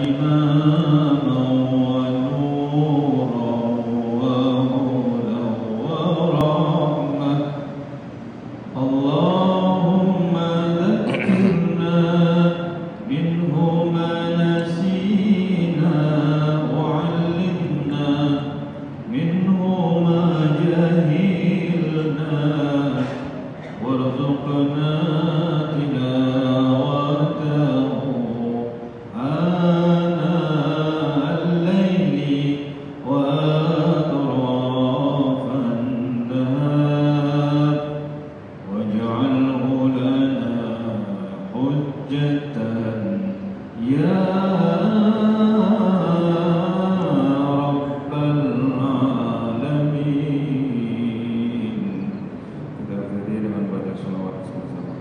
إماما ونورا وهدى ورحمة اللهم ذكرنا منه ما نسينا وعلمنا منه ما جهلنا وارزقنا تلاوته آناء الليل وأطراف النهار واجعله لنا حجة يا رب العالمين. Kita berdiri dengan baca salawat sama-sama.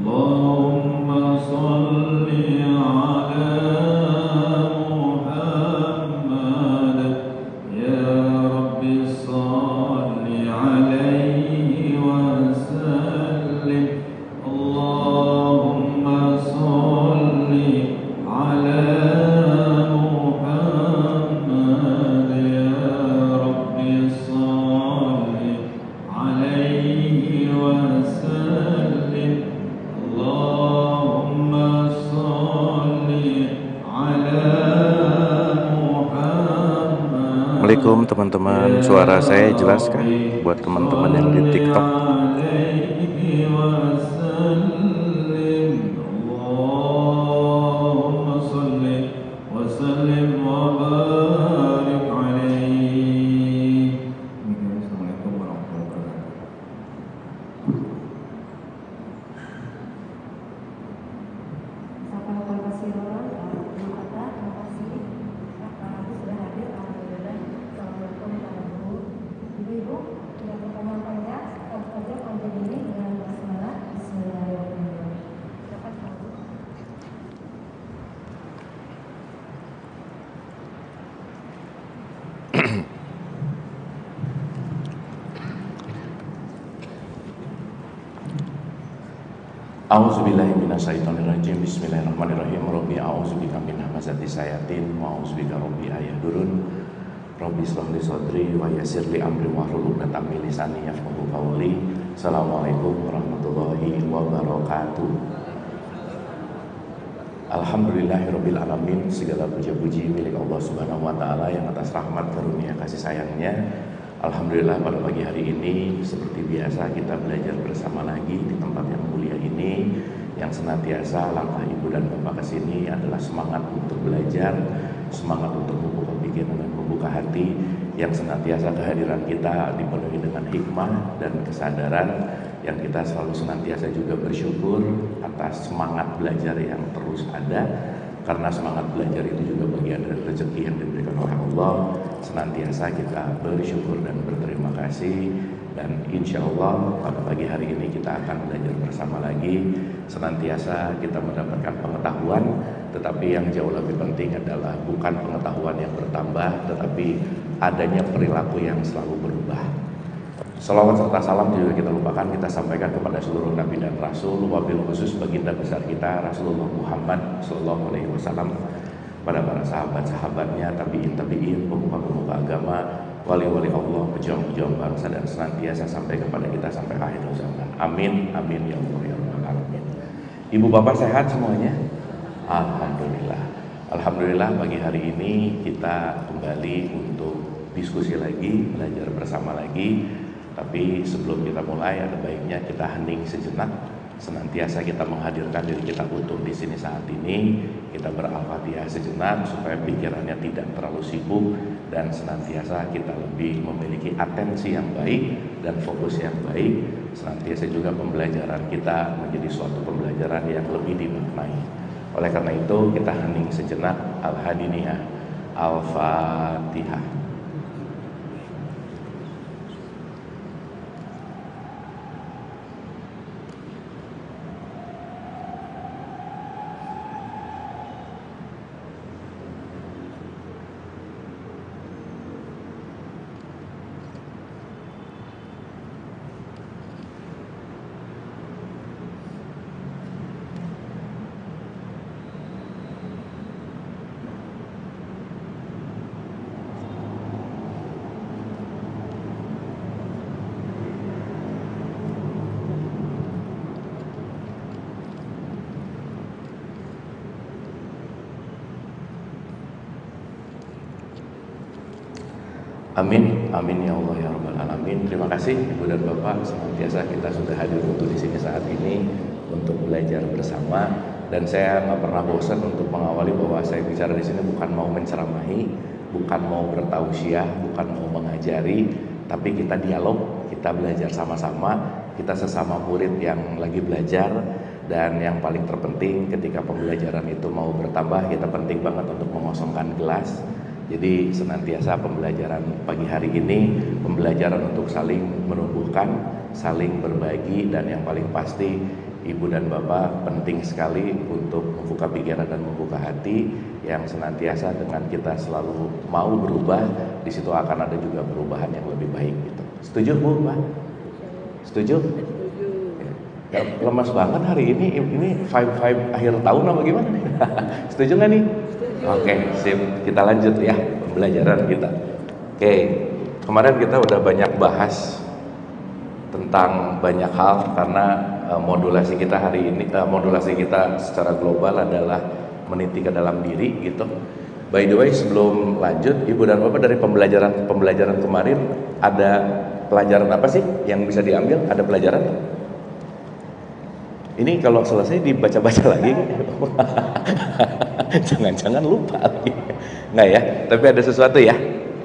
Allahumma salli ala Muhammad ya Rabbi salli alaihi wa sallim. Allahumma salli ala Muhammad ya Rabbi salli alaihi wa sallim. Allahumma salli ala Muhammad. Assalamualaikum teman-teman, suara saya jelas kah buat teman-teman yang di TikTok? Allahumma salli wa sallim wa barik alaihi. Assalamualaikum warahmatullahi wabarakatuh. A'udzubillahi minasyaitonirrajim. Bismillahirrahmanirrahim. Rabbi a'udzubika min hamazati syayatin wa a'udzubika rabbi ayahdurun. Rabbi shrah li sadri wa yassir li amri wahlul 'uqdatam min lisani yafqahu qawli. Assalamualaikum warahmatullahi wabarakatuh. Alhamdulillahirabbil alamin. Segala puja-puji milik Allah Subhanahu wa taala yang atas rahmat karunia kasih sayangnya. Alhamdulillah pada pagi hari ini seperti biasa kita belajar bersama lagi di tempat yang mulia ini, yang senantiasa langkah ibu dan bapak ke sini adalah semangat untuk belajar, semangat untuk membuka pikiran dan membuka hati, yang senantiasa kehadiran kita dipenuhi dengan hikmah dan kesadaran, yang kita selalu senantiasa juga bersyukur atas semangat belajar yang terus ada. Karena semangat belajar itu juga bagian dari rezeki yang diberikan oleh Allah. Senantiasa kita bersyukur dan berterima kasih. Dan insya Allah pada pagi hari ini kita akan belajar bersama lagi. Senantiasa kita mendapatkan pengetahuan, tetapi yang jauh lebih penting adalah bukan pengetahuan yang bertambah, tetapi adanya perilaku yang selalu berubah. Salawat serta salam juga kita lupakan, kita sampaikan kepada seluruh nabi dan rasul, wabil khusus baginda besar kita Rasulullah Muhammad sallallahu alaihi wasallam, pada para sahabat-sahabatnya, tabi'in, pemuka-pemuka agama, wali-wali Allah, pejuang-pejuang bangsa, dan senantiasa sampai kepada kita sampai akhir zaman. Amin, amin ya Allah ya rabbal alamin. Ibu bapak sehat semuanya? Alhamdulillah. Alhamdulillah pagi hari ini kita kembali untuk diskusi lagi, belajar bersama lagi. Tapi sebelum kita mulai, ada baiknya kita hening sejenak. Senantiasa kita menghadirkan diri kita utuh di sini saat ini. Kita beral-fatihah sejenak supaya pikirannya tidak terlalu sibuk, dan senantiasa kita lebih memiliki atensi yang baik dan fokus yang baik. Senantiasa juga pembelajaran kita menjadi suatu pembelajaran yang lebih dimaknai. Oleh karena itu kita hening sejenak. Al-Hadiniyah, Al-Fatihah. Amin, amin ya Allah ya Rabbal Alamin. Terima kasih Ibu dan Bapak, senantiasa kita sudah hadir untuk di sini saat ini untuk belajar bersama. Dan saya nggak pernah bosan untuk mengawali bahwa saya bicara di sini bukan mau menceramahi, bukan mau bertausiah, bukan mau mengajari, tapi kita dialog, kita belajar sama-sama, kita sesama murid yang lagi belajar. Dan yang paling terpenting ketika pembelajaran itu mau bertambah, kita penting banget untuk mengosongkan gelas. Jadi senantiasa pembelajaran pagi hari ini, pembelajaran untuk saling menumbuhkan, saling berbagi, dan yang paling pasti Ibu dan Bapak penting sekali untuk membuka pikiran dan membuka hati yang senantiasa dengan kita selalu mau berubah, di situ akan ada juga perubahan yang lebih baik gitu. Setuju Bu, Pak? Setuju? Ya, lemas banget hari ini vibe akhir tahun apa gimana nih? Setuju nggak nih? Oke, sip. Kita lanjut ya pembelajaran kita. Oke, kemarin kita udah banyak bahas tentang banyak hal karena modulasi kita hari ini, modulasi kita secara global adalah meniti ke dalam diri gitu. By the way, sebelum lanjut, Ibu dan Bapak, dari pembelajaran kemarin ada pelajaran apa sih yang bisa diambil? Ada pelajaran? Ini kalau selesai dibaca-baca lagi, jangan-jangan lupa lagi. Nggak ya, tapi ada sesuatu ya.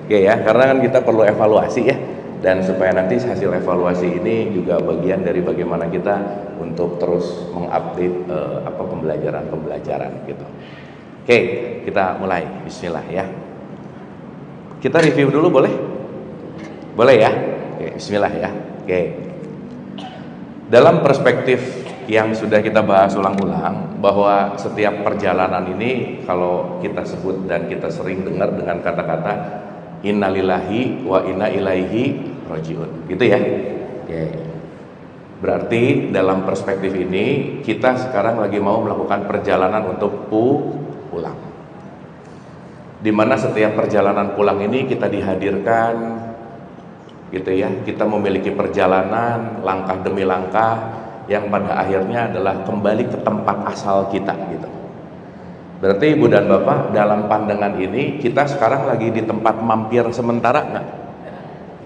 Oke ya, karena kan kita perlu evaluasi ya. Dan supaya nanti hasil evaluasi ini juga bagian dari bagaimana kita untuk terus mengupdate pembelajaran gitu. Oke, kita mulai. Bismillah ya. Kita review dulu boleh? Boleh ya? Oke, bismillah ya. Oke. Dalam perspektif yang sudah kita bahas ulang-ulang, bahwa setiap perjalanan ini kalau kita sebut dan kita sering dengar dengan kata-kata innalillahi wa inna ilaihi rajiun, gitu ya. Oke. Berarti dalam perspektif ini kita sekarang lagi mau melakukan perjalanan untuk pulang. Dimana setiap perjalanan pulang ini kita dihadirkan, gitu ya. Kita memiliki perjalanan langkah demi langkah yang pada akhirnya adalah kembali ke tempat asal kita gitu. Berarti Ibu dan Bapak, dalam pandangan ini kita sekarang lagi di tempat mampir sementara nggak?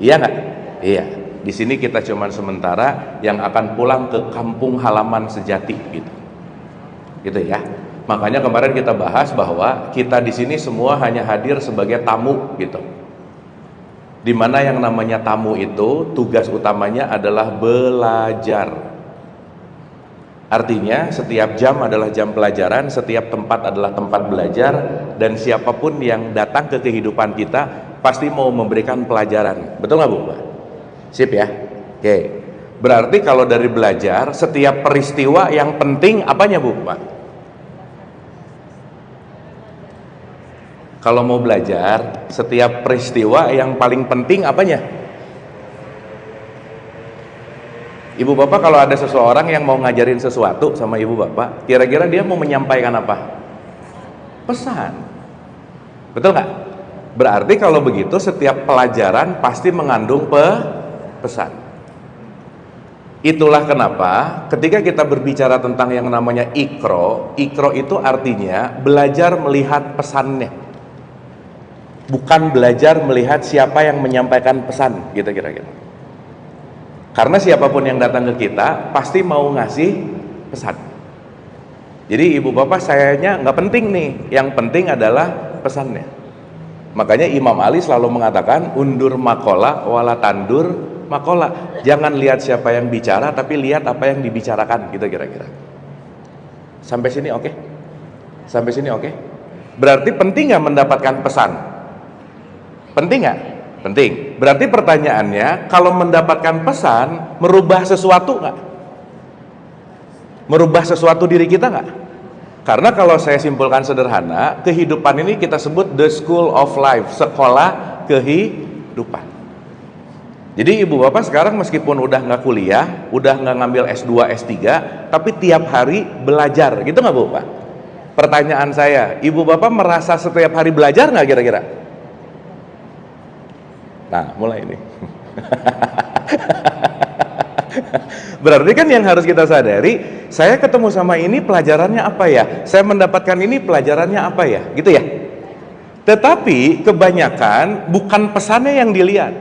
Iya nggak? Iya. Di sini kita cuman sementara yang akan pulang ke kampung halaman sejati gitu. Gitu ya. Makanya kemarin kita bahas bahwa kita di sini semua hanya hadir sebagai tamu gitu. Dimana yang namanya tamu itu tugas utamanya adalah belajar. Artinya setiap jam adalah jam pelajaran, setiap tempat adalah tempat belajar, dan siapapun yang datang ke kehidupan kita pasti mau memberikan pelajaran. Betul nggak Bu? Sip ya. Oke. Berarti kalau dari belajar, setiap peristiwa yang penting apanya Bu? Kalau mau belajar, setiap peristiwa yang paling penting apanya? Ibu Bapak, kalau ada seseorang yang mau ngajarin sesuatu sama Ibu Bapak, kira-kira dia mau menyampaikan apa? Pesan. Betul nggak? Berarti kalau begitu setiap pelajaran pasti mengandung pesan. Itulah kenapa ketika kita berbicara tentang yang namanya ikro itu artinya belajar melihat pesannya, bukan belajar melihat siapa yang menyampaikan pesan gitu kira-kira. Karena siapapun yang datang ke kita pasti mau ngasih pesan. Jadi Ibu Bapak, sayanya nggak penting nih, yang penting adalah pesannya. Makanya Imam Ali selalu mengatakan undur makola wala tandur makola. Jangan lihat siapa yang bicara, tapi lihat apa yang dibicarakan gitu kira-kira. Sampai sini oke? Sampai sini oke? Berarti penting nggak mendapatkan pesan? Penting nggak? Penting. Berarti pertanyaannya, kalau mendapatkan pesan, merubah sesuatu nggak? Merubah sesuatu diri kita nggak? Karena kalau saya simpulkan sederhana, kehidupan ini kita sebut the school of life, sekolah kehidupan. Jadi Ibu Bapak sekarang meskipun udah nggak kuliah, udah nggak ngambil S2, S3, tapi tiap hari belajar, gitu nggak Bu Pak? Pertanyaan saya, Ibu Bapak merasa setiap hari belajar nggak kira-kira? Nah, mulai ini. Berarti kan yang harus kita sadari, saya ketemu sama ini pelajarannya apa ya? Saya mendapatkan ini pelajarannya apa ya? Gitu ya? Tetapi kebanyakan bukan pesannya yang dilihat,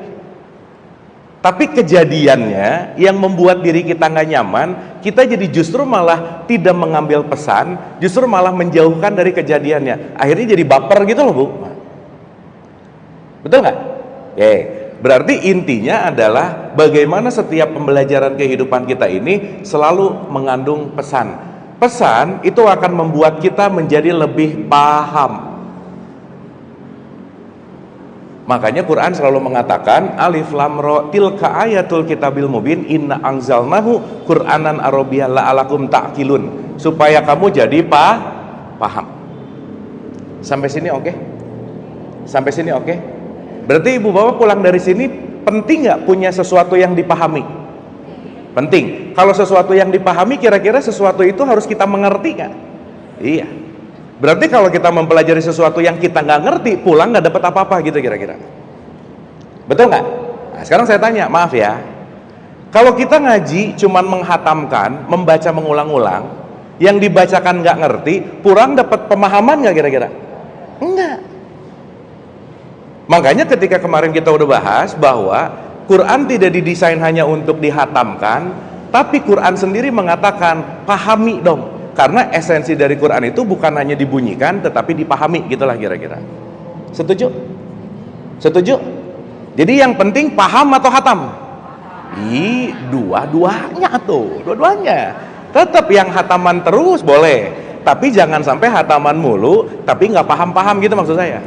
tapi kejadiannya yang membuat diri kita nggak nyaman. Kita jadi justru malah tidak mengambil pesan, justru malah menjauhkan dari kejadiannya. Akhirnya jadi baper gitu loh, Bu. Betul nggak? Berarti intinya adalah bagaimana setiap pembelajaran kehidupan kita ini selalu mengandung pesan. Pesan itu akan membuat kita menjadi lebih paham. Makanya Quran selalu mengatakan alif lam ra tilka ayatul kitabil mubin inna anzalnahu qur'anan arabiyyan la'alakum ta'qilun, supaya kamu jadi paham. Sampai sini oke? Sampai sini oke? Berarti ibu bapak pulang dari sini penting nggak punya sesuatu yang dipahami? Penting. Kalau sesuatu yang dipahami, kira-kira sesuatu itu harus kita mengerti nggak? Iya. Berarti kalau kita mempelajari sesuatu yang kita nggak ngerti, pulang nggak dapat apa-apa gitu kira-kira. Betul nggak? Nah, sekarang saya tanya, maaf ya, kalau kita ngaji cuman menghatamkan, membaca mengulang-ulang, yang dibacakan nggak ngerti, pulang dapat pemahaman nggak kira-kira? Enggak. Makanya ketika kemarin kita udah bahas bahwa Quran tidak didesain hanya untuk dihatamkan, tapi Quran sendiri mengatakan pahami dong. Karena esensi dari Quran itu bukan hanya dibunyikan, tetapi dipahami, gitulah kira-kira. Setuju? Setuju? Jadi yang penting paham atau hatam? Dua-duanya tuh, dua-duanya. Tetap yang hataman terus boleh, tapi jangan sampai hataman mulu, tapi nggak paham-paham gitu maksud saya.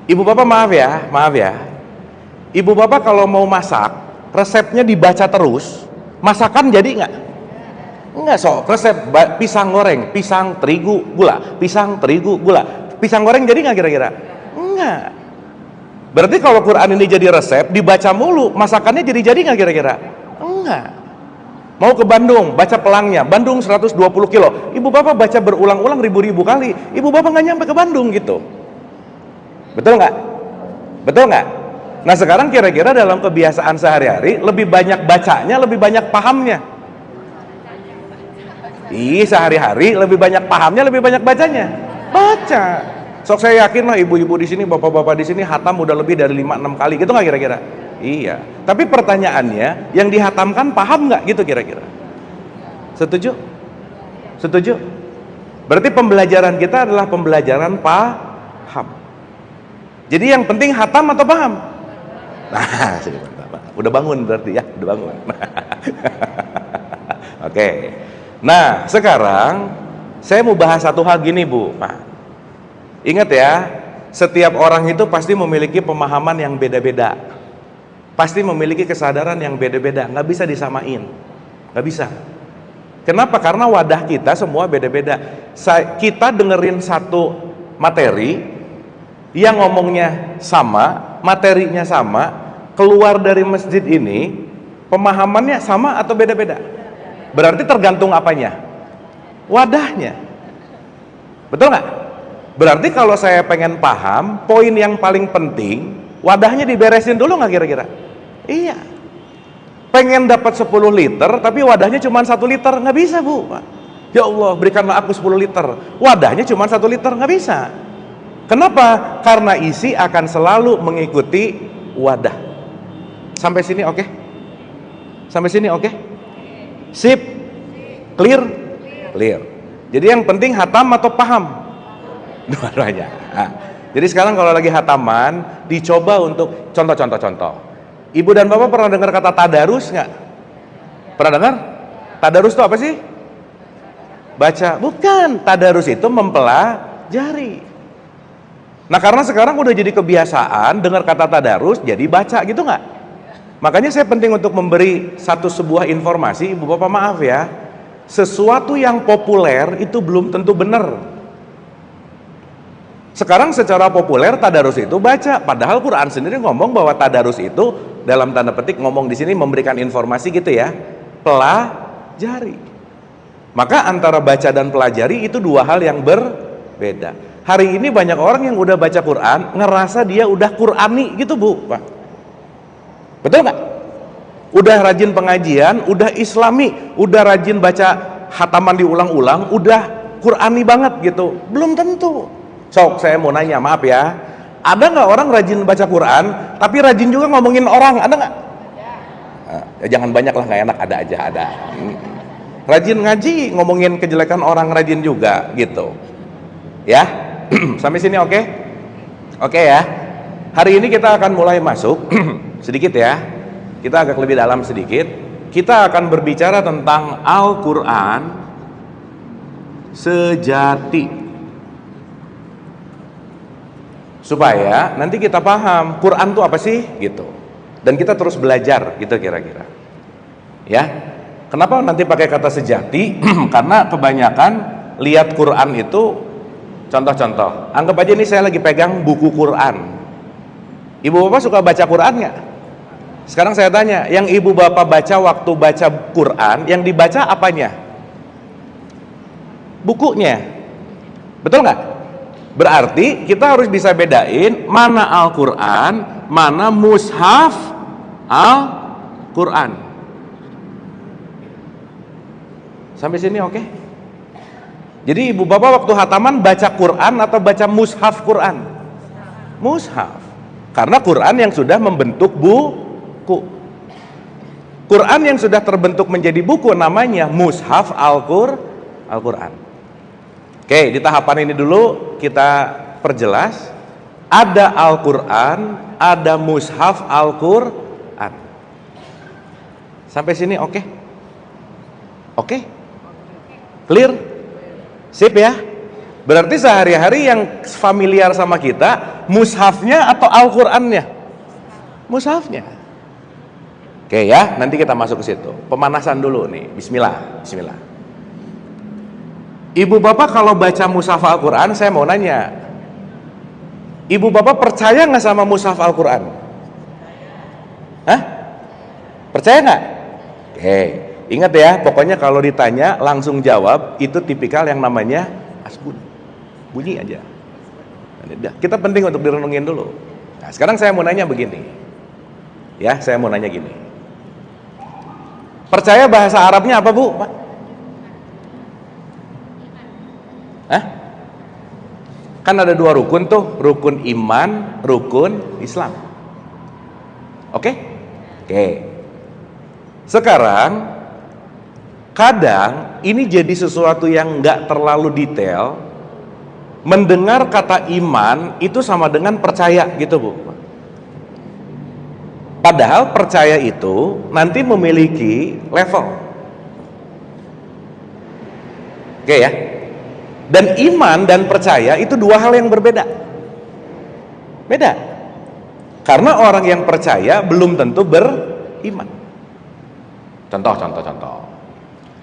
Ibu bapak maaf ya. Ibu bapak kalau mau masak, resepnya dibaca terus, masakan jadi nggak? Enggak, resep pisang goreng, pisang terigu gula, pisang terigu gula, pisang goreng jadi nggak kira-kira? Enggak. Berarti kalau Quran ini jadi resep, dibaca mulu, masakannya jadi nggak kira-kira? Enggak. Mau ke Bandung, baca pelangnya, Bandung 120 kilo, ibu bapak baca berulang-ulang ribu-ribu kali, ibu bapak nggak nyampe ke Bandung gitu. Betul nggak? Betul nggak? Nah sekarang kira-kira dalam kebiasaan sehari-hari, lebih banyak bacanya, lebih banyak pahamnya? Sehari-hari lebih banyak pahamnya, lebih banyak bacanya. Baca. Sok saya yakin lah ibu-ibu di sini, bapak-bapak di sini hatam udah lebih dari 5-6 kali, gitu nggak kira-kira? Iya. Tapi pertanyaannya, yang dihatamkan paham nggak gitu kira-kira? Setuju? Setuju? Berarti pembelajaran kita adalah pembelajaran paham. Jadi yang penting hatam atau paham? Nah, udah bangun berarti ya, udah bangun. Oke. Nah, sekarang saya mau bahas satu hal gini, Bu. Pak, ingat ya, setiap orang itu pasti memiliki pemahaman yang beda-beda, pasti memiliki kesadaran yang beda-beda, nggak bisa disamain, nggak bisa. Kenapa? Karena wadah kita semua beda-beda. Kita dengerin satu materi yang ngomongnya sama, materinya sama, keluar dari masjid ini pemahamannya sama atau beda-beda? Berarti tergantung apanya? Wadahnya. Betul nggak? Berarti kalau saya pengen paham, poin yang paling penting, wadahnya diberesin dulu nggak kira-kira? Iya. Pengen dapat 10 liter, tapi wadahnya cuma 1 liter, nggak bisa, Bu. Ya Allah, berikanlah aku 10 liter. Wadahnya cuma 1 liter, nggak bisa. Kenapa? Karena isi akan selalu mengikuti wadah. Sampai sini oke? Sampai sini oke? Sip? Clear? Clear. Jadi yang penting hatam atau paham? Dua-duanya. Nah, jadi sekarang kalau lagi hataman, dicoba untuk contoh. Ibu dan bapak pernah dengar kata tadarus nggak? Pernah dengar? Tadarus itu apa sih? Baca. Bukan. Tadarus itu mempelajari. Nah karena sekarang udah jadi kebiasaan dengar kata tadarus, jadi baca gitu nggak? Makanya saya penting untuk memberi sebuah informasi, ibu bapak maaf ya, sesuatu yang populer itu belum tentu benar. Sekarang secara populer tadarus itu baca, padahal Quran sendiri ngomong bahwa tadarus itu dalam tanda petik ngomong di sini memberikan informasi gitu ya, pelajari. Maka antara baca dan pelajari itu dua hal yang berbeda. Hari ini banyak orang yang udah baca Quran ngerasa dia udah Qurani gitu, Bu, Pak. Betul nggak? Udah rajin pengajian, udah islami, udah rajin baca hataman diulang-ulang, udah Qurani banget gitu. Belum tentu. Sok, saya mau nanya, maaf ya, ada nggak orang rajin baca Quran tapi rajin juga ngomongin orang? Ada nggak? Ya, jangan banyak lah, nggak enak. Ada aja, ada. Rajin ngaji, ngomongin kejelekan orang, rajin juga gitu ya. Sampai sini oke? Oke ya. Hari ini kita akan mulai masuk sedikit ya, kita agak lebih dalam sedikit. Kita akan berbicara tentang Al-Quran sejati, supaya nanti kita paham Quran itu apa sih gitu, dan kita terus belajar gitu kira-kira ya. Kenapa nanti pakai kata sejati? Karena kebanyakan lihat Quran itu, contoh-contoh, anggap aja ini saya lagi pegang buku Quran. Ibu bapak suka baca Quran nggak? Sekarang saya tanya, yang ibu bapak baca waktu baca Quran, yang dibaca apanya? Bukunya, betul nggak? Berarti kita harus bisa bedain mana Al-Quran, mana mushaf Al-Quran. Sampai sini oke? Jadi ibu bapak waktu hataman baca Quran atau baca mushaf Quran? Mushaf. Karena Quran yang sudah membentuk buku. Quran yang sudah terbentuk menjadi buku namanya mushaf Al-Quran. Oke, di tahapan ini dulu kita perjelas. Ada Al-Quran, ada mushaf Al-Quran. Sampai sini oke? Oke? Clear? Sip ya? Berarti sehari-hari yang familiar sama kita mushafnya atau Al-Qurannya? Mushafnya. Oke ya, nanti kita masuk ke situ. Pemanasan dulu nih. Bismillah, bismillah. Ibu bapak kalau baca mushaf Al-Quran, saya mau nanya, ibu bapak percaya nggak sama mushaf Al-Quran? Hah? Percaya nggak? Oke, ingat ya, pokoknya kalau ditanya langsung jawab. Itu tipikal yang namanya asbun, bunyi aja. Kita penting untuk direnungin dulu. Nah, sekarang saya mau nanya begini ya, saya mau nanya gini, percaya bahasa Arabnya apa bu? Hah? Kan ada dua rukun tuh, rukun iman, rukun Islam. Oke? Oke. Sekarang kadang ini jadi sesuatu yang nggak terlalu detail. Mendengar kata iman itu sama dengan percaya gitu bu. Padahal percaya itu nanti memiliki level. Oke ya. Dan iman dan percaya itu dua hal yang berbeda. Beda. Karena orang yang percaya belum tentu beriman. Contoh.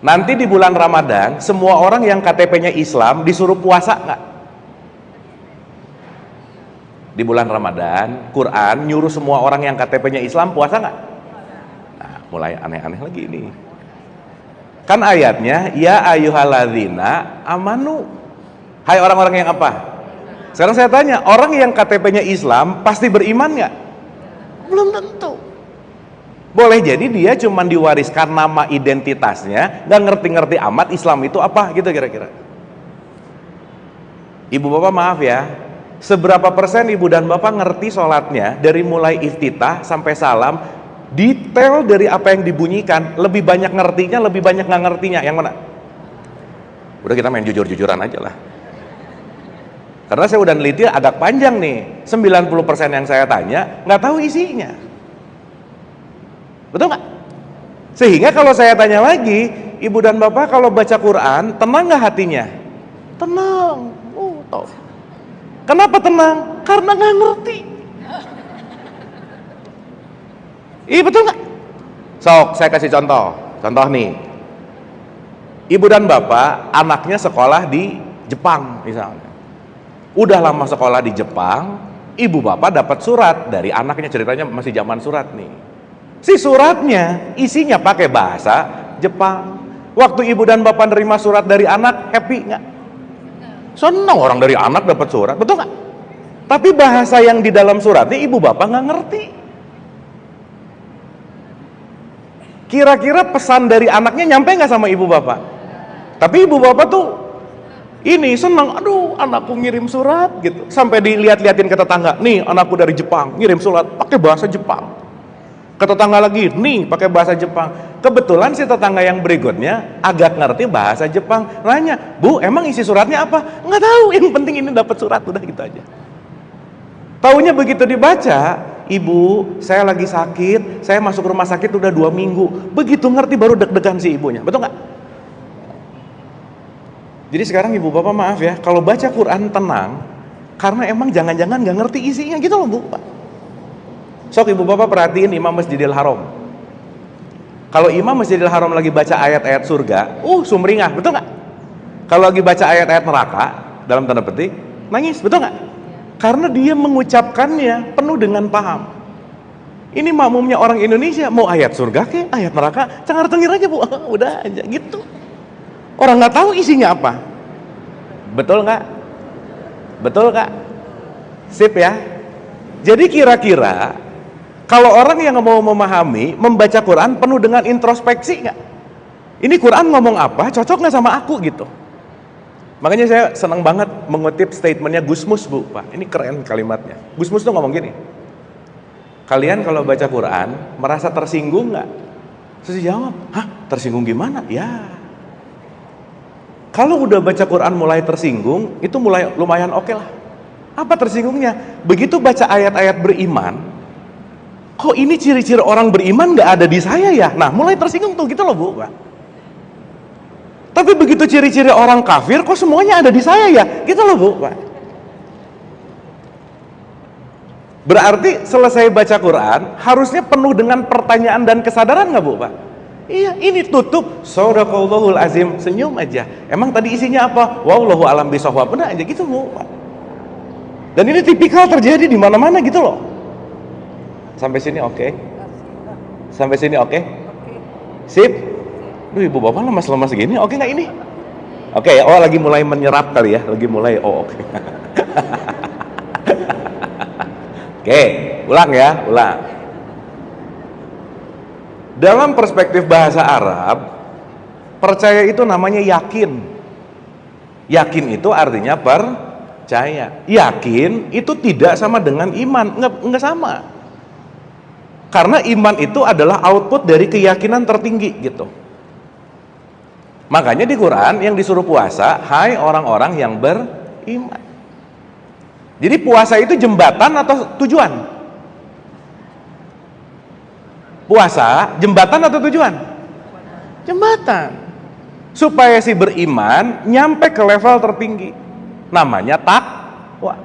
Nanti di bulan Ramadan, semua orang yang KTP-nya Islam disuruh puasa nggak? Di bulan Ramadan, Quran nyuruh semua orang yang KTP-nya Islam puasa nggak? Nah, mulai aneh-aneh lagi ini. Kan ayatnya, ya ayyuhalladzina amanu. Hai orang-orang yang apa? Sekarang saya tanya, orang yang KTP-nya Islam pasti beriman nggak? Belum tentu. Boleh jadi dia cuma diwariskan nama identitasnya, nggak ngerti-ngerti amat Islam itu apa gitu kira-kira. Ibu bapak maaf ya, seberapa persen ibu dan bapak ngerti sholatnya dari mulai iftitah sampai salam, detail dari apa yang dibunyikan, lebih banyak ngertinya, lebih banyak nggak ngertinya, yang mana? Udah kita main jujur-jujuran aja lah. Karena saya udah neliti agak panjang nih, 90% yang saya tanya nggak tahu isinya. Betul nggak? Sehingga kalau saya tanya lagi, ibu dan bapak kalau baca Quran, tenang nggak hatinya? Tenang. Tahu. Kenapa tenang? Karena nggak ngerti. Iya betul nggak? Sok, saya kasih contoh. Contoh nih, ibu dan bapak anaknya sekolah di Jepang misalnya. Udah lama sekolah di Jepang, ibu bapak dapat surat dari anaknya, ceritanya masih zaman surat nih. Si suratnya isinya pakai bahasa Jepang. Waktu ibu dan bapak nerima surat dari anak, happy nggak? Senang orang dari anak dapat surat, betul nggak? Tapi bahasa yang di dalam suratnya ibu bapak nggak ngerti. Kira-kira pesan dari anaknya nyampe nggak sama ibu bapak? Tapi ibu bapak tuh Ini senang, aduh anakku ngirim surat gitu. Sampai dilihat-liatin ke tetangga, nih anakku dari Jepang ngirim surat pakai bahasa Jepang. Ke tetangga lagi, nih pakai bahasa Jepang. Kebetulan si tetangga yang berikutnya agak ngerti bahasa Jepang. Nanya, Bu, emang isi suratnya apa? Nggak tahu, yang penting ini dapat surat, udah gitu aja. Taunya begitu dibaca, Ibu, saya lagi sakit, saya masuk rumah sakit udah 2 minggu. Begitu ngerti baru deg-degan si ibunya, betul nggak? Jadi sekarang ibu bapak maaf ya, kalau baca Quran tenang, karena emang jangan-jangan nggak ngerti isinya gitu loh Bu. Sok ibu bapak perhatiin Imam Masjidil Haram. Kalau Imam Masjidil Haram lagi baca ayat-ayat surga, sumringah, betul nggak? Kalau lagi baca ayat-ayat neraka, dalam tanda petik, nangis, betul nggak? Karena dia mengucapkannya penuh dengan paham. Ini makmumnya orang Indonesia, mau ayat surga ke, ayat neraka, cengar-cengir aja Bu, udah aja gitu. Orang nggak tahu isinya apa. Betul nggak? Betul nggak? Sip ya. Jadi kira-kira kalau orang yang mau memahami, membaca Quran penuh dengan introspeksi nggak? Ini Quran ngomong apa? Cocok nggak sama aku gitu? Makanya saya senang banget mengutip statementnya Gusmus Bu, Pak. Ini keren kalimatnya. Gusmus tuh ngomong gini. Kalian kalau baca Quran merasa tersinggung nggak? Terus jawab, hah? Tersinggung gimana? Ya. Kalau udah baca Quran mulai tersinggung, itu mulai lumayan oke lah. Apa tersinggungnya? Begitu baca ayat-ayat beriman, kok ini ciri-ciri orang beriman nggak ada di saya ya? Nah, mulai tersinggung tuh gitu loh Bu, Pak. Tapi begitu ciri-ciri orang kafir, kok semuanya ada di saya ya? Gitu loh Bu, Pak. Berarti selesai baca Quran harusnya penuh dengan pertanyaan dan kesadaran nggak Bu, Pak? Iya, ini tutup Sadaqallahul Azim, senyum aja. Emang tadi isinya apa? Wallahu alam bisawab. Benar aja gitu Bu, Pak. Dan ini tipikal terjadi di mana-mana gitu loh. Sampai sini oke? Sampai sini oke? Sip? Duh, ibu bapak lemas-lemas gini, oke nggak ini? Oke, lagi mulai menyerap kali ya, lagi mulai, oke. Oke, ulang ya, ulang. Dalam perspektif bahasa Arab, percaya itu namanya yakin. Yakin itu artinya percaya. Yakin itu tidak sama dengan iman, nggak sama. Karena iman itu adalah output dari keyakinan tertinggi gitu. Makanya di Quran yang disuruh puasa, hai orang-orang yang beriman. Jadi puasa itu jembatan atau tujuan? Puasa jembatan atau tujuan? Jembatan. Supaya si beriman nyampe ke level tertinggi. Namanya takwa.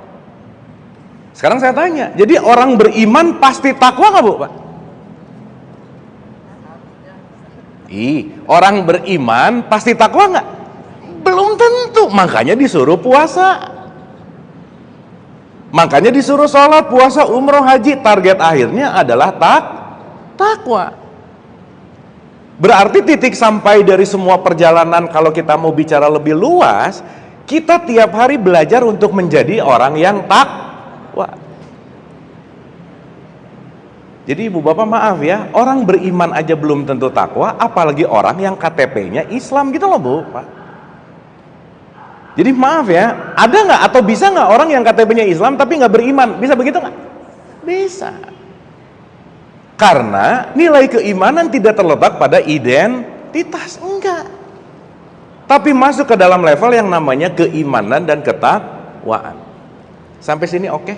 Sekarang saya tanya, jadi orang beriman pasti takwa nggak Bu, Pak? Orang beriman pasti takwa nggak? Belum tentu, makanya disuruh puasa. Makanya disuruh sholat, puasa, umroh, haji. Target akhirnya adalah takwa. Berarti titik sampai dari semua perjalanan, kalau kita mau bicara lebih luas, kita tiap hari belajar untuk menjadi orang yang takwa. Jadi ibu bapak maaf ya, orang beriman aja belum tentu takwa, apalagi orang yang KTP-nya Islam gitu loh Bu, Pak. Jadi maaf ya, ada nggak atau bisa nggak orang yang KTP-nya Islam tapi nggak beriman? Bisa begitu nggak? Bisa. Karena nilai keimanan tidak terletak pada identitas, enggak. Tapi masuk ke dalam level yang namanya keimanan dan ketakwaan. Sampai sini oke?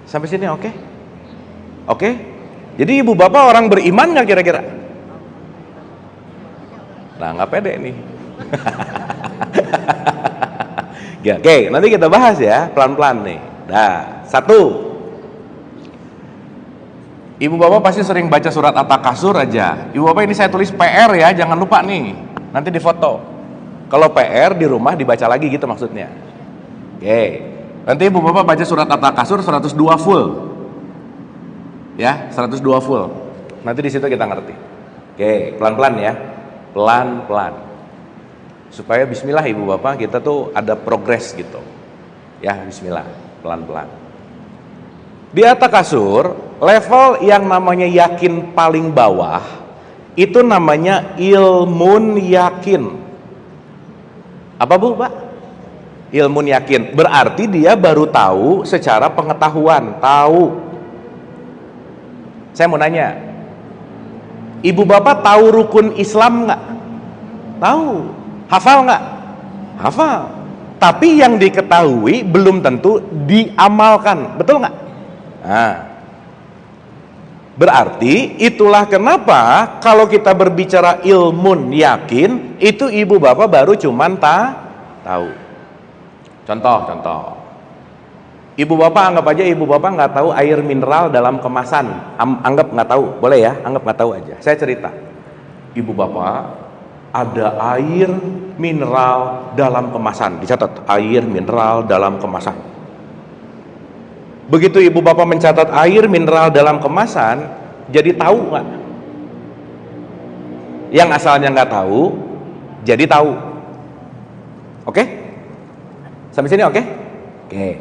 Sampai sini oke? Oke? Jadi ibu bapak orang beriman nggak kira-kira? Nah, nggak pede nih. Oke, nanti kita bahas ya pelan-pelan nih. Nah, 1. Ibu bapak pasti sering baca surat At-Takasur aja. Ibu bapak ini saya tulis PR ya, jangan lupa nih. Nanti difoto. Kalau PR di rumah dibaca lagi gitu maksudnya. Oke. Nanti ibu bapak baca surat At-Takasur 102 full. Ya, 102 full. Nanti di situ kita ngerti. Oke, pelan-pelan ya. Pelan-pelan. Supaya bismillah ibu bapak kita tuh ada progres gitu. Ya, bismillah, pelan-pelan. Di At-Takasur, level yang namanya yakin paling bawah itu namanya ilmun yakin. Apa Bu, Pak? Ilmun yakin berarti dia baru tahu secara pengetahuan, tahu. Saya mau nanya, ibu bapak tahu rukun Islam nggak? Tahu. Hafal nggak? Hafal. Tapi yang diketahui belum tentu diamalkan, betul nggak? Nah, berarti itulah kenapa kalau kita berbicara ilmun yakin itu ibu bapak baru cuman tahu. Contoh. Ibu bapak anggap aja ibu bapak nggak tahu air mineral dalam kemasan. Anggap nggak tahu, boleh ya? Anggap nggak tahu aja. Saya cerita. Ibu bapak ada air mineral dalam kemasan. Dicatat air mineral dalam kemasan. Begitu ibu bapak mencatat air mineral dalam kemasan, jadi tahu nggak? Yang asalnya nggak tahu, jadi tahu. Oke? Sampai sini oke? Oke.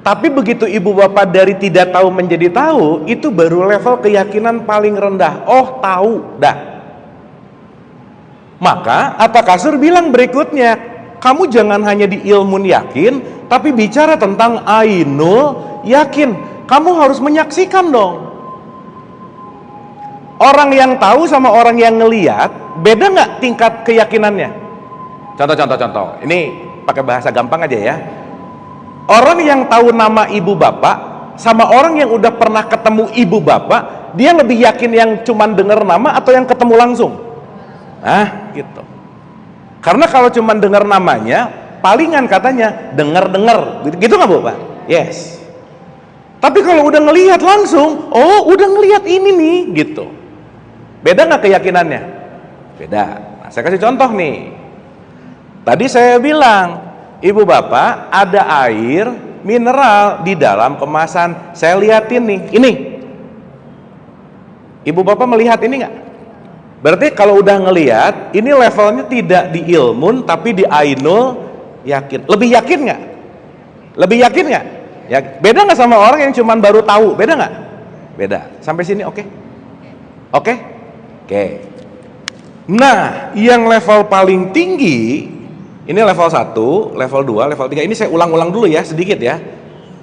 Tapi begitu ibu bapak dari tidak tahu menjadi tahu, itu baru level keyakinan paling rendah. Oh, tahu, dah. Maka Atta Kasur bilang berikutnya, kamu jangan hanya di ilmun yakin, tapi bicara tentang ainul yakin. Kamu harus menyaksikan dong. Orang yang tahu sama orang yang ngeliat, beda nggak tingkat keyakinannya? Contoh. Ini pakai bahasa gampang aja ya. Orang yang tahu nama ibu bapak sama orang yang udah pernah ketemu ibu bapak, dia lebih yakin yang cuman dengar nama atau yang ketemu langsung? Gitu. Karena kalau cuman dengar namanya, palingan katanya dengar. Gitu nggak Bu Pak? Yes. Tapi kalau udah ngelihat langsung, oh udah ngelihat ini nih, gitu. Beda nggak keyakinannya? Beda. Nah, saya kasih contoh nih. Tadi saya bilang, ibu bapak ada air mineral di dalam kemasan. Saya liatin nih, ini. Ibu bapak melihat ini nggak? Berarti kalau udah ngelihat, ini levelnya tidak di ilmun tapi di ainul yakin. Lebih yakin nggak? Lebih yakin nggak? Ya, beda nggak sama orang yang cuman baru tahu? Beda nggak? Beda. Sampai sini oke? Oke? Oke. Nah, yang level paling tinggi ini level 1, level 2, level 3. Ini saya ulang-ulang dulu ya, sedikit ya.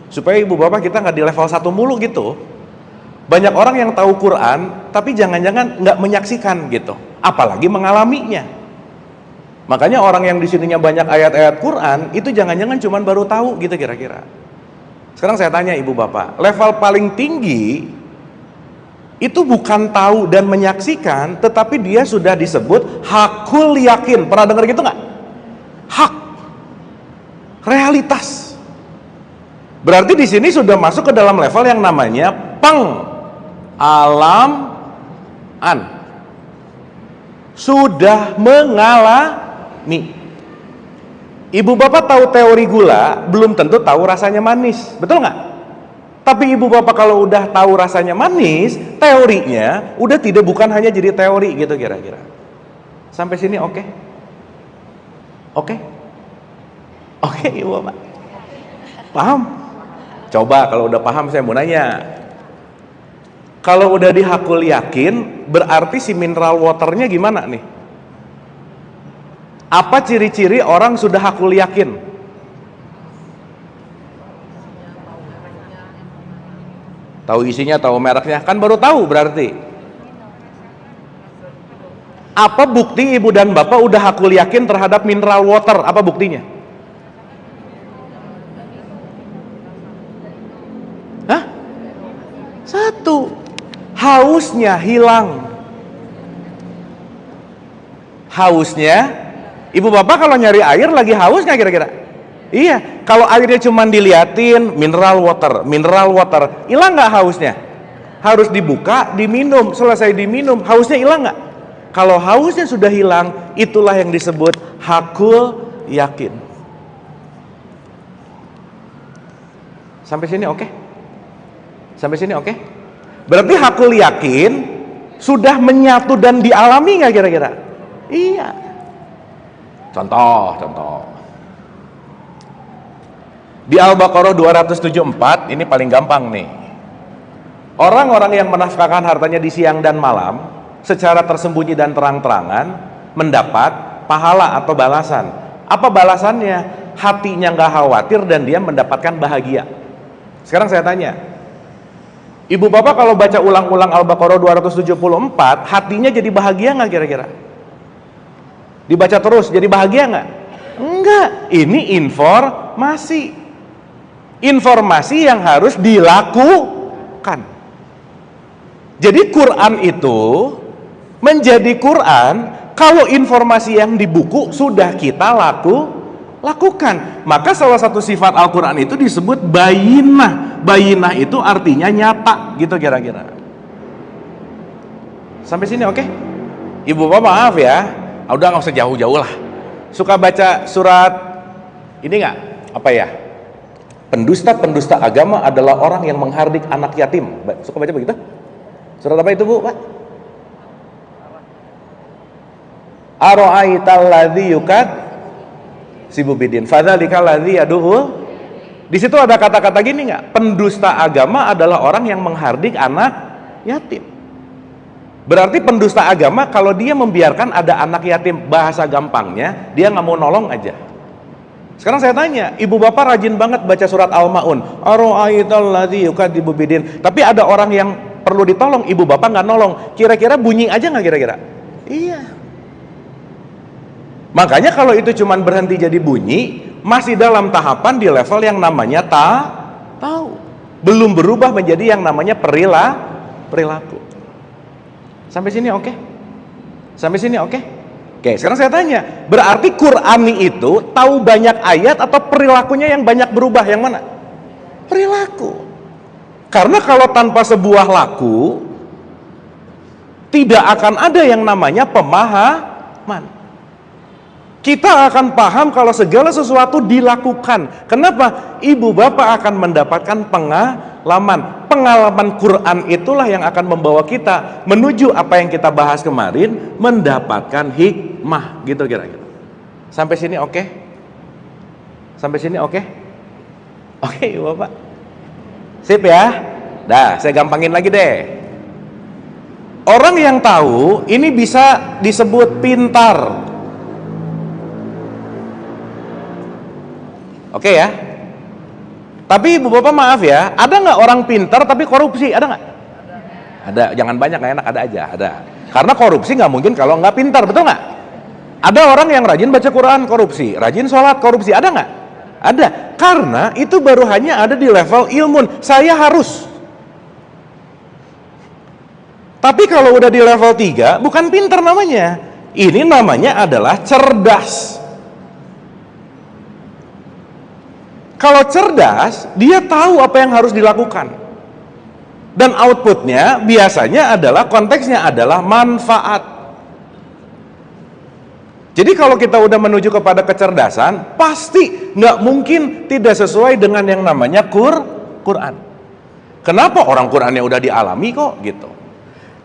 Supaya ibu bapak kita nggak di level 1 mulu gitu. Banyak orang yang tahu Quran, tapi jangan-jangan nggak menyaksikan gitu. Apalagi mengalaminya. Makanya orang yang di sininya banyak ayat-ayat Quran, itu jangan-jangan cuman baru tahu gitu kira-kira. Sekarang saya tanya ibu bapak, level paling tinggi itu bukan tahu dan menyaksikan, tetapi dia sudah disebut hakul yakin. Pernah dengar gitu nggak? Hak, realitas. Berarti di sini sudah masuk ke dalam level yang namanya pengalaman. Sudah mengalami. Ibu bapak tahu teori gula, belum tentu tahu rasanya manis, betul nggak? Tapi ibu bapak kalau udah tahu rasanya manis, teorinya udah tidak bukan hanya jadi teori gitu kira-kira. Sampai sini oke? Oke? Oke ibu bapak? Paham? Coba kalau udah paham saya mau nanya. Kalau udah dihakul yakin, berarti si mineral waternya gimana nih? Apa ciri-ciri orang sudah hakul yakin? Tahu isinya, tahu mereknya, kan baru tahu berarti. Apa bukti ibu dan bapak udah hakul yakin terhadap mineral water? Apa buktinya? Hah? Satu, hausnya hilang. Hausnya, ibu bapak kalau nyari air lagi haus nggak kira-kira? Iya, kalau airnya cuma diliatin mineral water, hilang nggak hausnya? Harus dibuka, diminum, selesai diminum, hausnya hilang nggak? Kalau hausnya sudah hilang, itulah yang disebut hakul yakin. Sampai sini oke? Sampai sini oke? Berarti hakul yakin sudah menyatu dan dialami nggak kira-kira? Iya. Contoh. Di Al-Baqarah 274, ini paling gampang nih. Orang-orang yang menafkahkan hartanya di siang dan malam, secara tersembunyi dan terang-terangan, mendapat pahala atau balasan. Apa balasannya? hatinya nggak khawatir dan dia mendapatkan bahagia. Sekarang saya tanya, ibu bapak kalau baca ulang-ulang Al-Baqarah 274, hatinya jadi bahagia nggak kira-kira? Dibaca terus jadi bahagia nggak? Enggak, ini informasi. Informasi yang harus dilakukan. Jadi Quran itu menjadi Quran kalau informasi yang di buku sudah kita lakukan. Maka salah satu sifat Al-Quran itu disebut bayinah. Bayinah itu artinya nyata, gitu kira-kira. Sampai sini oke? Ibu bapak maaf ya, udah nggak usah jauh-jauh lah. Suka baca surat ini nggak? Apa ya? Pendusta-pendusta agama adalah orang yang menghardik anak yatim. Suka baca begitu? Surat apa itu bu, Pak? Aro'aital ladzi yukad sibubidin fadzalikal ladzi yad'u. Di situ ada kata-kata gini nggak? Pendusta agama adalah orang yang menghardik anak yatim. Berarti pendusta agama kalau dia membiarkan ada anak yatim, bahasa gampangnya dia nggak mau nolong aja. Sekarang saya tanya, ibu bapak rajin banget baca surat Al-Maun, aro'aital ladzi yukadzibu bidin. Tapi ada orang yang perlu ditolong, ibu bapak nggak nolong. Kira-kira bunyi aja nggak kira-kira? Iya. Makanya kalau itu cuman berhenti jadi bunyi, masih dalam tahapan di level yang namanya tahu. Belum berubah menjadi yang namanya perilaku. Sampai sini oke? Sampai sini oke? Oke, sekarang saya tanya, berarti Qur'ani itu tahu banyak ayat atau perilakunya yang banyak berubah? Yang mana? Perilaku. Karena kalau tanpa sebuah laku, tidak akan ada yang namanya pemahaman. Kita akan paham kalau segala sesuatu dilakukan. Kenapa? Ibu bapak akan mendapatkan pengalaman. Pengalaman Quran itulah yang akan membawa kita menuju apa yang kita bahas kemarin, mendapatkan hikmah, gitu kira-kira. Sampai sini oke? Sampai sini oke? Oke, Ibu Bapak. Sip ya. Dah, saya gampangin lagi deh. Orang yang tahu ini bisa disebut pintar. Oke ya. Tapi ibu bapak maaf ya, ada nggak orang pintar tapi korupsi? Ada nggak? Ada. Jangan banyak, nggak enak, ada aja. Ada. Karena korupsi nggak mungkin kalau nggak pintar, betul nggak? Ada orang yang rajin baca Quran korupsi, rajin sholat korupsi, ada nggak? Ada. Karena itu baru hanya ada di level ilmu. Saya harus. Tapi kalau udah di level 3, bukan pintar namanya. Ini namanya adalah cerdas. Kalau cerdas, dia tahu apa yang harus dilakukan. Dan outputnya biasanya adalah, konteksnya adalah manfaat. Jadi kalau kita udah menuju kepada kecerdasan, pasti nggak mungkin tidak sesuai dengan yang namanya Quran. Kenapa? Orang Qurannya udah dialami kok gitu.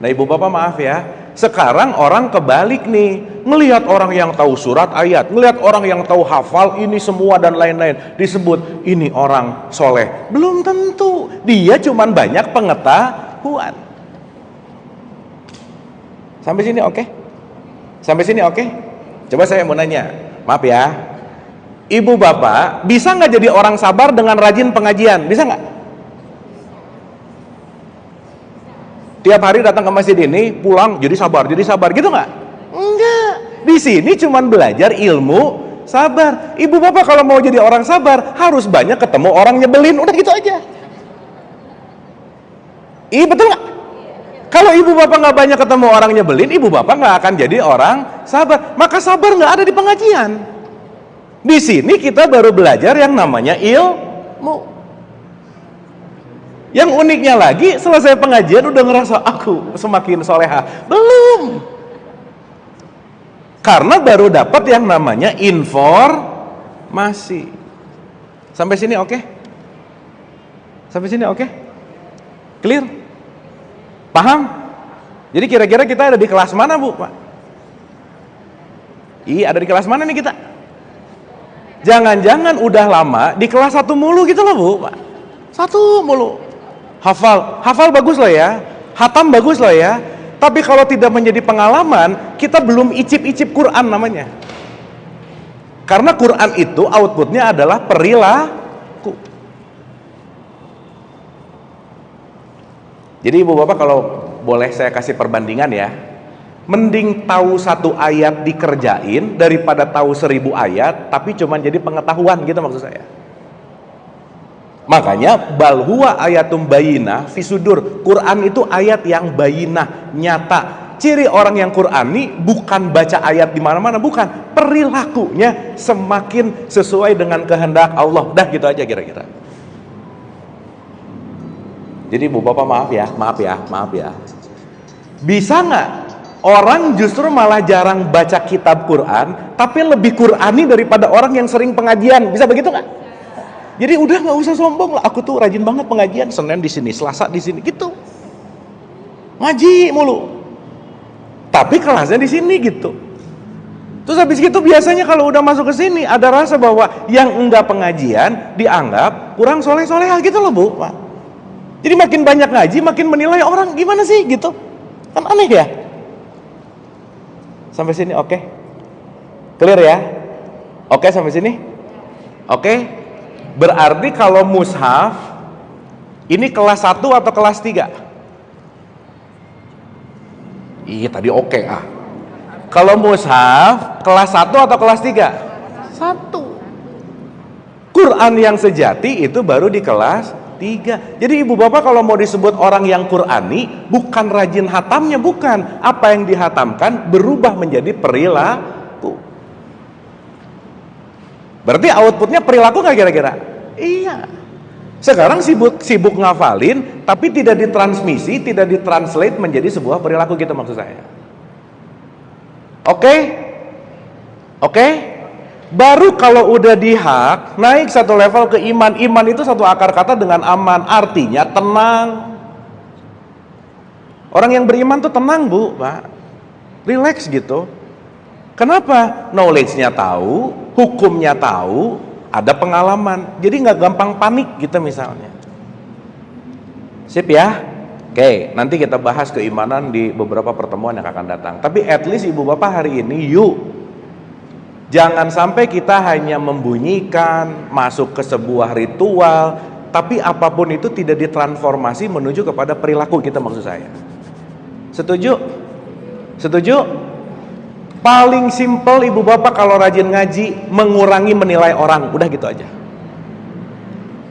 Nah ibu bapak maaf ya, sekarang orang kebalik nih, ngelihat orang yang tahu surat ayat, ngelihat orang yang tahu hafal ini semua dan lain-lain, disebut ini orang soleh. Belum tentu, dia cuman banyak pengetahuan. Sampai sini oke? Sampai sini oke? Coba saya mau nanya, maaf ya, ibu bapak bisa nggak jadi orang sabar dengan rajin pengajian? Bisa nggak? Tiap hari datang ke masjid ini, pulang jadi sabar gitu nggak? Enggak. Di sini cuman belajar ilmu sabar. Ibu bapak kalau mau jadi orang sabar harus banyak ketemu orang nyebelin, udah gitu aja. Iya betul nggak? Kalau ibu bapak nggak banyak ketemu orang nyebelin, ibu bapak nggak akan jadi orang sabar. Maka sabar nggak ada di pengajian. Di sini kita baru belajar yang namanya ilmu. Yang uniknya lagi, selesai pengajian udah ngerasa aku semakin soleha. Belum. Karena baru dapat yang namanya informasi. Sampai sini oke? Sampai sini oke? Clear? Paham? Jadi kira-kira kita ada di kelas mana bu, Pak? Iya, ada di kelas mana nih kita? Jangan-jangan udah lama di kelas 1 mulu gitu loh bu, Pak. 1 mulu. Hafal bagus loh ya, hatam bagus loh ya. Tapi kalau tidak menjadi pengalaman, kita belum icip-icip Quran namanya. Karena Quran itu outputnya adalah perilaku. Jadi ibu bapak kalau boleh saya kasih perbandingan ya, mending tahu satu ayat dikerjain daripada tahu 1000 ayat tapi cuman jadi pengetahuan gitu maksud saya. Makanya bal huwa ayatum bayinah fi sudur. Quran itu ayat yang bayinah, nyata. Ciri orang yang Qurani bukan baca ayat di mana-mana, bukan. Perilakunya semakin sesuai dengan kehendak Allah. Dah gitu aja kira-kira. Jadi Bu Bapak maaf ya. Bisa nggak orang justru malah jarang baca kitab Quran, tapi lebih Qurani daripada orang yang sering pengajian? Bisa begitu nggak? Jadi udah nggak usah sombong lah. Aku tuh rajin banget pengajian, Senin di sini, Selasa di sini, gitu. Ngaji mulu. Tapi kelasnya di sini gitu. Terus habis gitu biasanya kalau udah masuk ke sini ada rasa bahwa yang enggak pengajian dianggap kurang soleh-solehah gitu loh Bu, Pak. Jadi makin banyak ngaji makin menilai orang gimana sih gitu. Kan aneh ya. Sampai sini oke? Clear ya? Oke sampai sini? Oke? Berarti kalau mushaf ini kelas 1 atau kelas 3? Iya tadi oke Kalau mushaf kelas 1 atau kelas 3? 1. Quran yang sejati itu baru di kelas 3. Jadi ibu bapak kalau mau disebut orang yang Qurani, bukan rajin hatamnya, bukan. Apa yang dihatamkan berubah menjadi perilaku. Berarti outputnya perilaku nggak kira-kira? Iya. Sekarang sibuk ngafalin, tapi tidak ditransmisi, tidak ditranslate menjadi sebuah perilaku gitu maksud saya. Oke? Baru kalau udah dihak, naik satu level ke iman. Iman itu satu akar kata dengan aman, artinya tenang. Orang yang beriman tuh tenang Bu, Pak. Relax gitu. Kenapa? Knowledge-nya tahu, hukumnya tahu, ada pengalaman, jadi nggak gampang panik gitu misalnya. Sip ya? Oke, nanti kita bahas keimanan di beberapa pertemuan yang akan datang. Tapi at least ibu bapak hari ini yuk, jangan sampai kita hanya membunyikan, masuk ke sebuah ritual, tapi apapun itu tidak ditransformasi menuju kepada perilaku kita maksud saya. Setuju? Setuju? Paling simpel ibu bapak kalau rajin ngaji, mengurangi menilai orang, udah gitu aja.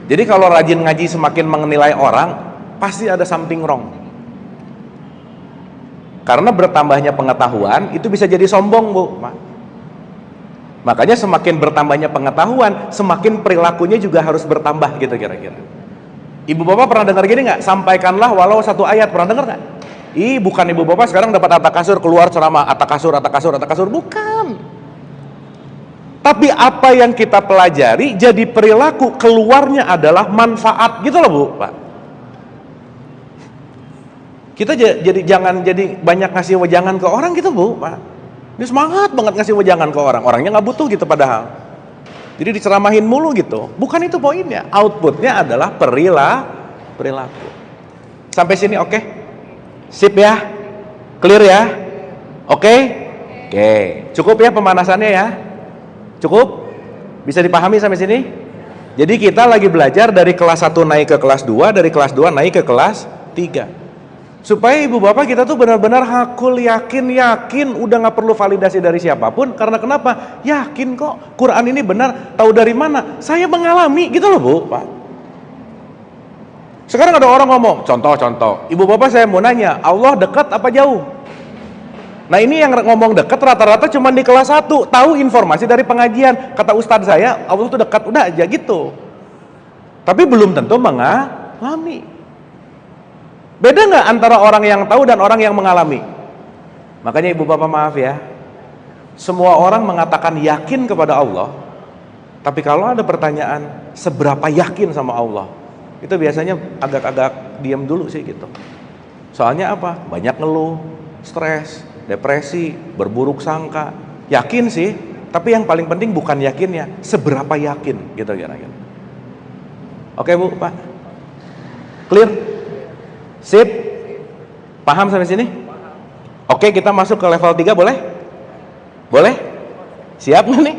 Jadi kalau rajin ngaji semakin menilai orang, pasti ada something wrong. Karena bertambahnya pengetahuan itu bisa jadi sombong Bu. Makanya semakin bertambahnya pengetahuan, semakin perilakunya juga harus bertambah gitu kira-kira. Ibu bapak pernah dengar gini nggak? Sampaikanlah walau 1 ayat, pernah dengar nggak? Bukan ibu bapak sekarang dapat atak kasur keluar ceramah atak kasur, bukan. Tapi apa yang kita pelajari jadi perilaku, keluarnya adalah manfaat gitu loh Bu, Pak. Kita jangan jadi banyak ngasih wejangan ke orang gitu Bu, Pak. Ini semangat banget ngasih wejangan ke orang, orangnya nggak butuh gitu padahal. Jadi diceramahin mulu gitu. Bukan itu poinnya. Outputnya adalah perilaku. Sampai sini oke? Sip ya? Clear ya? Oke? Cukup ya pemanasannya ya? Cukup? Bisa dipahami sampai sini? Jadi kita lagi belajar dari kelas 1 naik ke kelas 2, dari kelas 2 naik ke kelas 3. Supaya ibu bapak kita tuh benar-benar hakul, yakin, udah gak perlu validasi dari siapapun. Karena kenapa? Yakin kok Quran ini benar. Tahu dari mana? Saya mengalami gitu loh Bu, Pak. Sekarang ada orang ngomong, contoh, ibu bapak saya mau nanya, Allah dekat apa jauh? Nah ini yang ngomong dekat rata-rata cuma di kelas 1, tahu informasi dari pengajian. Kata ustadz saya, Allah itu dekat, udah aja gitu. Tapi belum tentu mengalami. Beda nggak antara orang yang tahu dan orang yang mengalami? Makanya ibu bapak maaf ya, semua orang mengatakan yakin kepada Allah, tapi kalau ada pertanyaan seberapa yakin sama Allah, itu biasanya agak-agak diam dulu sih gitu. Soalnya apa? Banyak ngeluh, stres, depresi, berburuk sangka. Yakin sih, tapi yang paling penting bukan yakinnya, seberapa yakin gitu kira-kira. Oke Bu, Pak. Clear? Sip? Paham sampai sini? Oke, kita masuk ke level 3 boleh? Boleh? Siap nggak nih?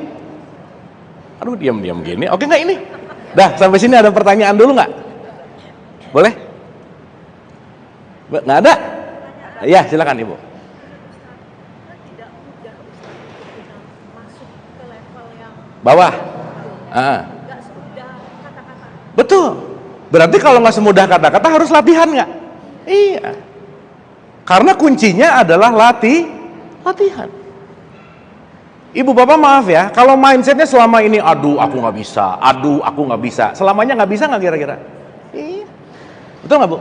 Aduh, diam-diam gini. Oke nggak ini? Dah, sampai sini ada pertanyaan dulu nggak? Boleh? Nggak ada? Iya, silakan Ibu. Tidak mudah masuk ke level yang Bawah. nggak semudah kata-kata. Betul. Berarti kalau nggak semudah kata-kata harus latihan nggak? Iya. Karena kuncinya adalah latihan. Ibu bapak maaf ya, kalau mindsetnya selama ini, aduh aku nggak bisa, selamanya nggak bisa nggak kira-kira? Iya. Betul nggak Bu?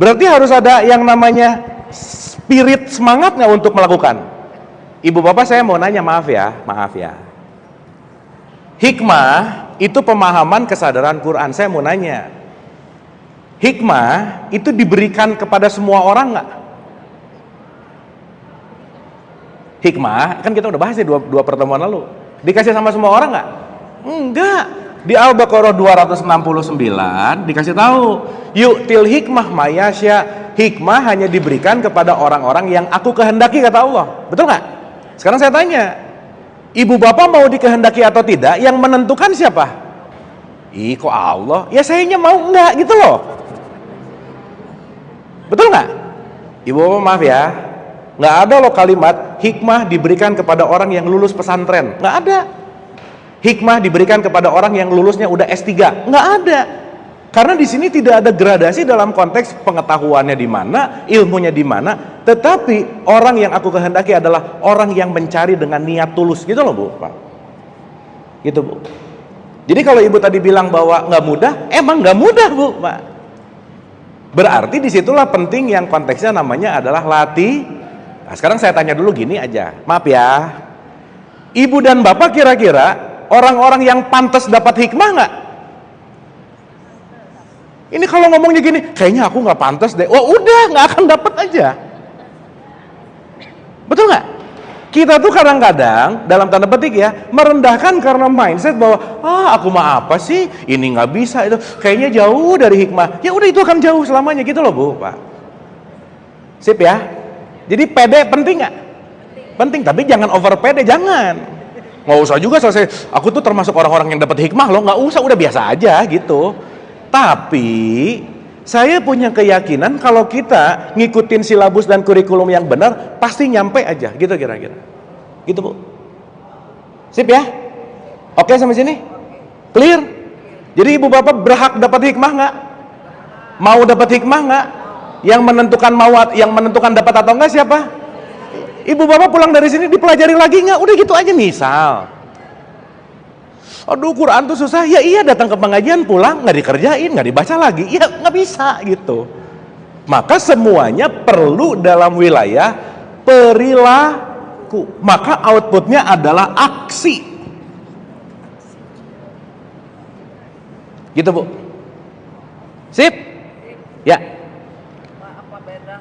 Berarti harus ada yang namanya spirit semangat nggak untuk melakukan? Ibu bapak saya mau nanya, maaf ya. Hikmah itu pemahaman kesadaran Quran. Saya mau nanya, hikmah itu diberikan kepada semua orang nggak? Hikmah kan kita udah bahas ya dua pertemuan lalu. Dikasih sama semua orang nggak? Enggak. Di Al-Baqarah 269 dikasih tahu, yu'til hikmah mayasya. Hikmah hanya diberikan kepada orang-orang yang aku kehendaki, kata Allah. Betul nggak? Sekarang saya tanya, ibu bapak mau dikehendaki atau tidak, yang menentukan siapa? Ih, kok Allah? Ya sayanya mau enggak gitu loh. Betul nggak? Ibu bapak maaf ya, nggak ada loh kalimat hikmah diberikan kepada orang yang lulus pesantren. Nggak ada. Hikmah diberikan kepada orang yang lulusnya udah S3. Nggak ada. Karena di sini tidak ada gradasi dalam konteks pengetahuannya di mana, ilmunya di mana, tetapi orang yang aku kehendaki adalah orang yang mencari dengan niat tulus. Gitu loh Bu, Pak. Gitu Bu. Jadi kalau Ibu tadi bilang bahwa nggak mudah, emang nggak mudah Bu, Pak. Berarti disitulah penting yang konteksnya namanya adalah latih. Nah, sekarang saya tanya dulu gini aja, maaf ya, Ibu dan Bapak kira-kira orang-orang yang pantas dapat hikmah nggak? Ini kalau ngomongnya gini, kayaknya aku nggak pantas deh. Wah udah, nggak akan dapat aja. Betul nggak? Kita tuh kadang-kadang dalam tanda petik ya merendahkan karena mindset bahwa aku mah apa sih? Ini nggak bisa, itu kayaknya jauh dari hikmah. Ya udah, itu akan jauh selamanya gitu loh Bu, Pak. Sip ya. Jadi pede penting nggak? Penting, tapi jangan over pede, jangan. Nggak usah juga selesai, aku tuh termasuk orang-orang yang dapat hikmah loh, nggak usah, udah biasa aja gitu. Tapi saya punya keyakinan kalau kita ngikutin silabus dan kurikulum yang benar, pasti nyampe aja gitu kira-kira. Gitu Bu. Sip ya? Oke sampai sini? Clear? Jadi ibu bapak berhak dapat hikmah nggak? Mau dapat hikmah nggak? Yang menentukan dapat atau enggak siapa? Ibu bapak pulang dari sini dipelajari lagi nggak? Udah gitu aja. Misal, aduh Quran tuh susah. Ya iya, datang ke pengajian pulang nggak dikerjain, nggak dibaca lagi. Ya nggak bisa gitu. Maka semuanya perlu dalam wilayah perilaku. Maka outputnya adalah aksi. Gitu Bu. Sip? Ya. Apa beda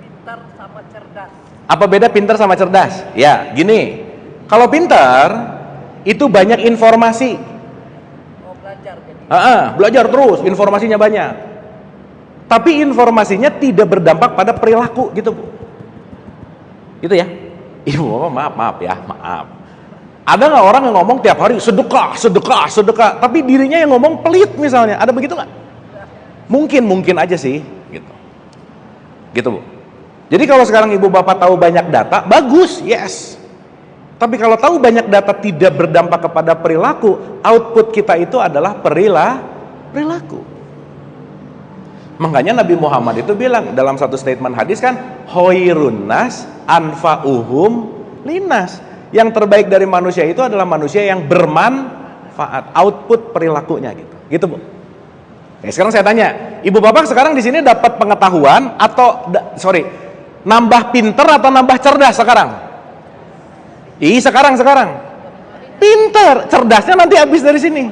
pintar sama cerdas? Apa beda pintar sama cerdas? Ya, gini. Kalau pintar itu banyak informasi. Mau belajar jadi. Belajar terus, informasinya banyak. Tapi informasinya tidak berdampak pada perilaku gitu, Bu. Gitu ya. Ibu, maaf ya, maaf. Ada nggak orang yang ngomong tiap hari sedekah, tapi dirinya yang ngomong pelit misalnya? Ada begitu nggak? Mungkin aja sih, gitu. Gitu Bu. Jadi kalau sekarang ibu bapak tahu banyak data, bagus, yes. Tapi kalau tahu banyak data tidak berdampak kepada perilaku, output kita itu adalah perilaku. Makanya Nabi Muhammad itu bilang dalam satu statement hadis kan, khairun nas anfa'uhum linas. Yang terbaik dari manusia itu adalah manusia yang bermanfaat, output perilakunya gitu. Gitu Bu. Oke, sekarang saya tanya, ibu bapak sekarang di sini dapat pengetahuan atau nambah pinter atau nambah cerdas sekarang? Sekarang pinter, cerdasnya nanti habis dari sini.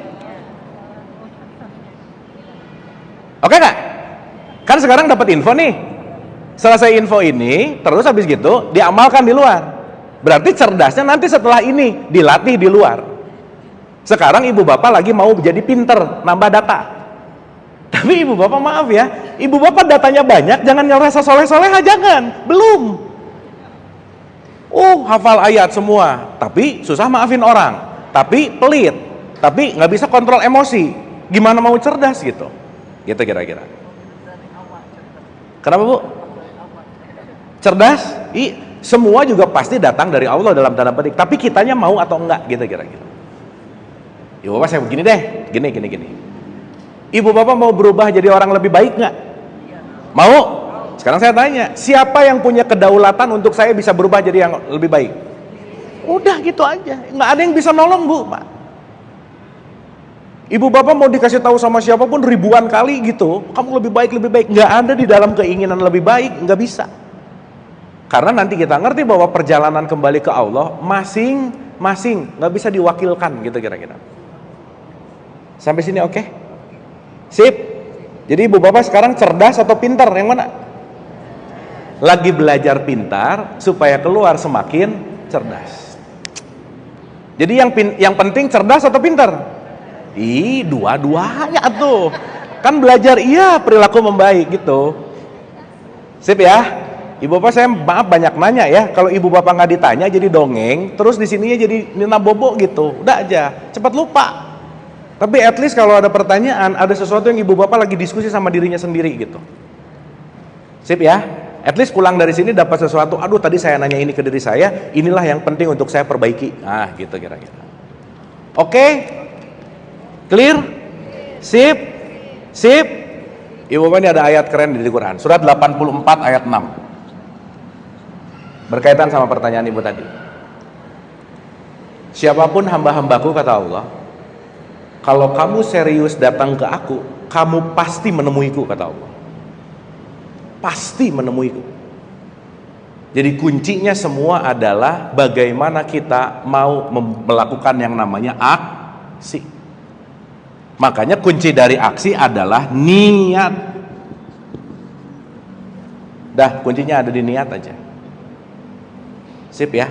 Oke nggak? Kan sekarang dapat info nih, selesai info ini terus habis gitu diamalkan di luar. Berarti cerdasnya nanti setelah ini dilatih di luar. Sekarang ibu bapak lagi mau jadi pinter, nambah data. Tapi ibu bapak maaf ya, ibu bapak datanya banyak, jangan ngerasa soleh-soleha, jangan, belum. Hafal ayat semua, tapi susah maafin orang. tapi pelit, tapi nggak bisa kontrol emosi. Gimana mau cerdas gitu? Gitu kira-kira. Kenapa Bu? Cerdas? Semua juga pasti datang dari Allah dalam tanda petik. Tapi kitanya mau atau enggak gitu kira-kira. Ibu bapak saya begini deh, gini. Ibu bapak mau berubah jadi orang lebih baik nggak? Mau? Sekarang saya tanya, siapa yang punya kedaulatan untuk saya bisa berubah jadi yang lebih baik? Udah gitu aja, nggak ada yang bisa nolong Bu, Pak. Ibu bapak mau dikasih tahu sama siapapun ribuan kali gitu, kamu lebih baik, nggak ada di dalam keinginan lebih baik, nggak bisa. Karena nanti kita ngerti bahwa perjalanan kembali ke Allah masing-masing nggak bisa diwakilkan gitu kira-kira. Sampai sini oke? Sip. Jadi ibu bapak sekarang cerdas atau pintar? Yang mana? Lagi belajar pintar supaya keluar semakin cerdas. Jadi yang penting cerdas atau pintar? Dua-duanya tuh. Kan belajar iya, perilaku membaik gitu. Sip ya. Ibu bapak saya maaf banyak nanya ya. Kalau ibu bapak nggak ditanya jadi dongeng, terus di sininya jadi nina bobo gitu. Udah aja, cepat lupa. Tapi at least kalau ada pertanyaan, ada sesuatu yang ibu bapak lagi diskusi sama dirinya sendiri gitu. Sip ya. At least pulang dari sini dapat sesuatu. Aduh tadi saya nanya ini ke diri saya, inilah yang penting untuk saya perbaiki. Nah gitu kira-kira. Oke? Clear? Sip? Sip? Ibu bapak ini ada ayat keren di Quran. Surat 84 ayat 6. Berkaitan sama pertanyaan ibu tadi. Siapapun hamba-hambaku kata Allah, kalau kamu serius datang ke aku, kamu pasti menemuiku kata Allah. Pasti menemuiku. Jadi kuncinya semua adalah bagaimana kita mau melakukan yang namanya aksi. Makanya kunci dari aksi adalah niat. Dah, kuncinya ada di niat aja. Sip ya.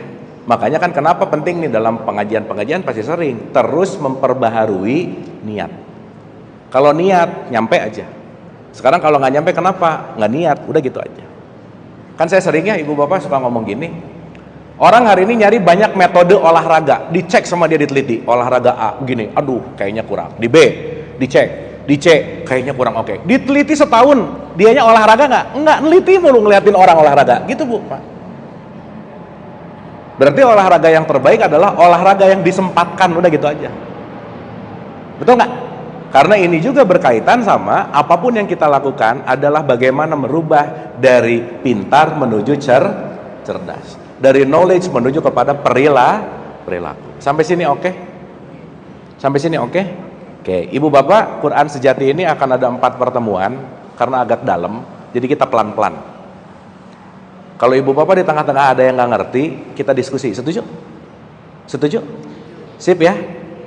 Makanya kan kenapa penting nih dalam pengajian-pengajian pasti sering terus memperbaharui niat. Kalau niat nyampe aja. Sekarang kalau nggak nyampe kenapa? Nggak niat, udah gitu aja. Kan saya seringnya ibu bapak suka ngomong gini. Orang hari ini nyari banyak metode olahraga, dicek sama dia diteliti. Olahraga A gini, aduh kayaknya kurang. Di B dicek, di C kayaknya kurang oke. Diteliti setahun, dianya olahraga nggak? Nggak, neliti mulu ngeliatin orang olahraga. Gitu Bu, Pak. Berarti olahraga yang terbaik adalah olahraga yang disempatkan, udah gitu aja. Betul nggak? Karena ini juga berkaitan sama apapun yang kita lakukan adalah bagaimana merubah dari pintar menuju cerdas, dari knowledge menuju kepada perilaku. Sampai sini oke? Sampai sini oke? Oke, ibu bapak, Quran sejati ini akan ada 4 pertemuan karena agak dalam, jadi kita pelan-pelan. Kalau ibu bapak di tengah-tengah ada yang nggak ngerti, kita diskusi. Setuju? Setuju? Sip ya?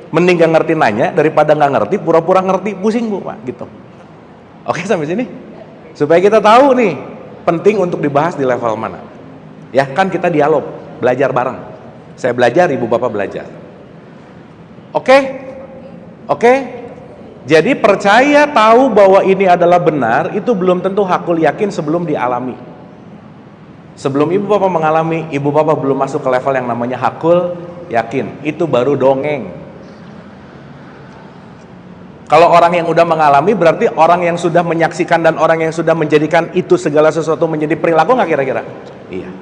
Mending nggak ngerti nanya daripada nggak ngerti pura-pura ngerti, pusing Bu Pak gitu. Oke sampai sini? Supaya kita tahu nih penting untuk dibahas di level mana. Ya kan kita dialog, belajar bareng. Saya belajar, ibu bapak belajar. Oke? Oke? Jadi percaya tahu bahwa ini adalah benar itu belum tentu hakul yakin sebelum dialami. Sebelum ibu bapak mengalami, ibu bapak belum masuk ke level yang namanya hakul yakin. Itu baru dongeng. Kalau orang yang udah mengalami berarti orang yang sudah menyaksikan dan orang yang sudah menjadikan itu segala sesuatu menjadi perilaku nggak kira-kira? Iya.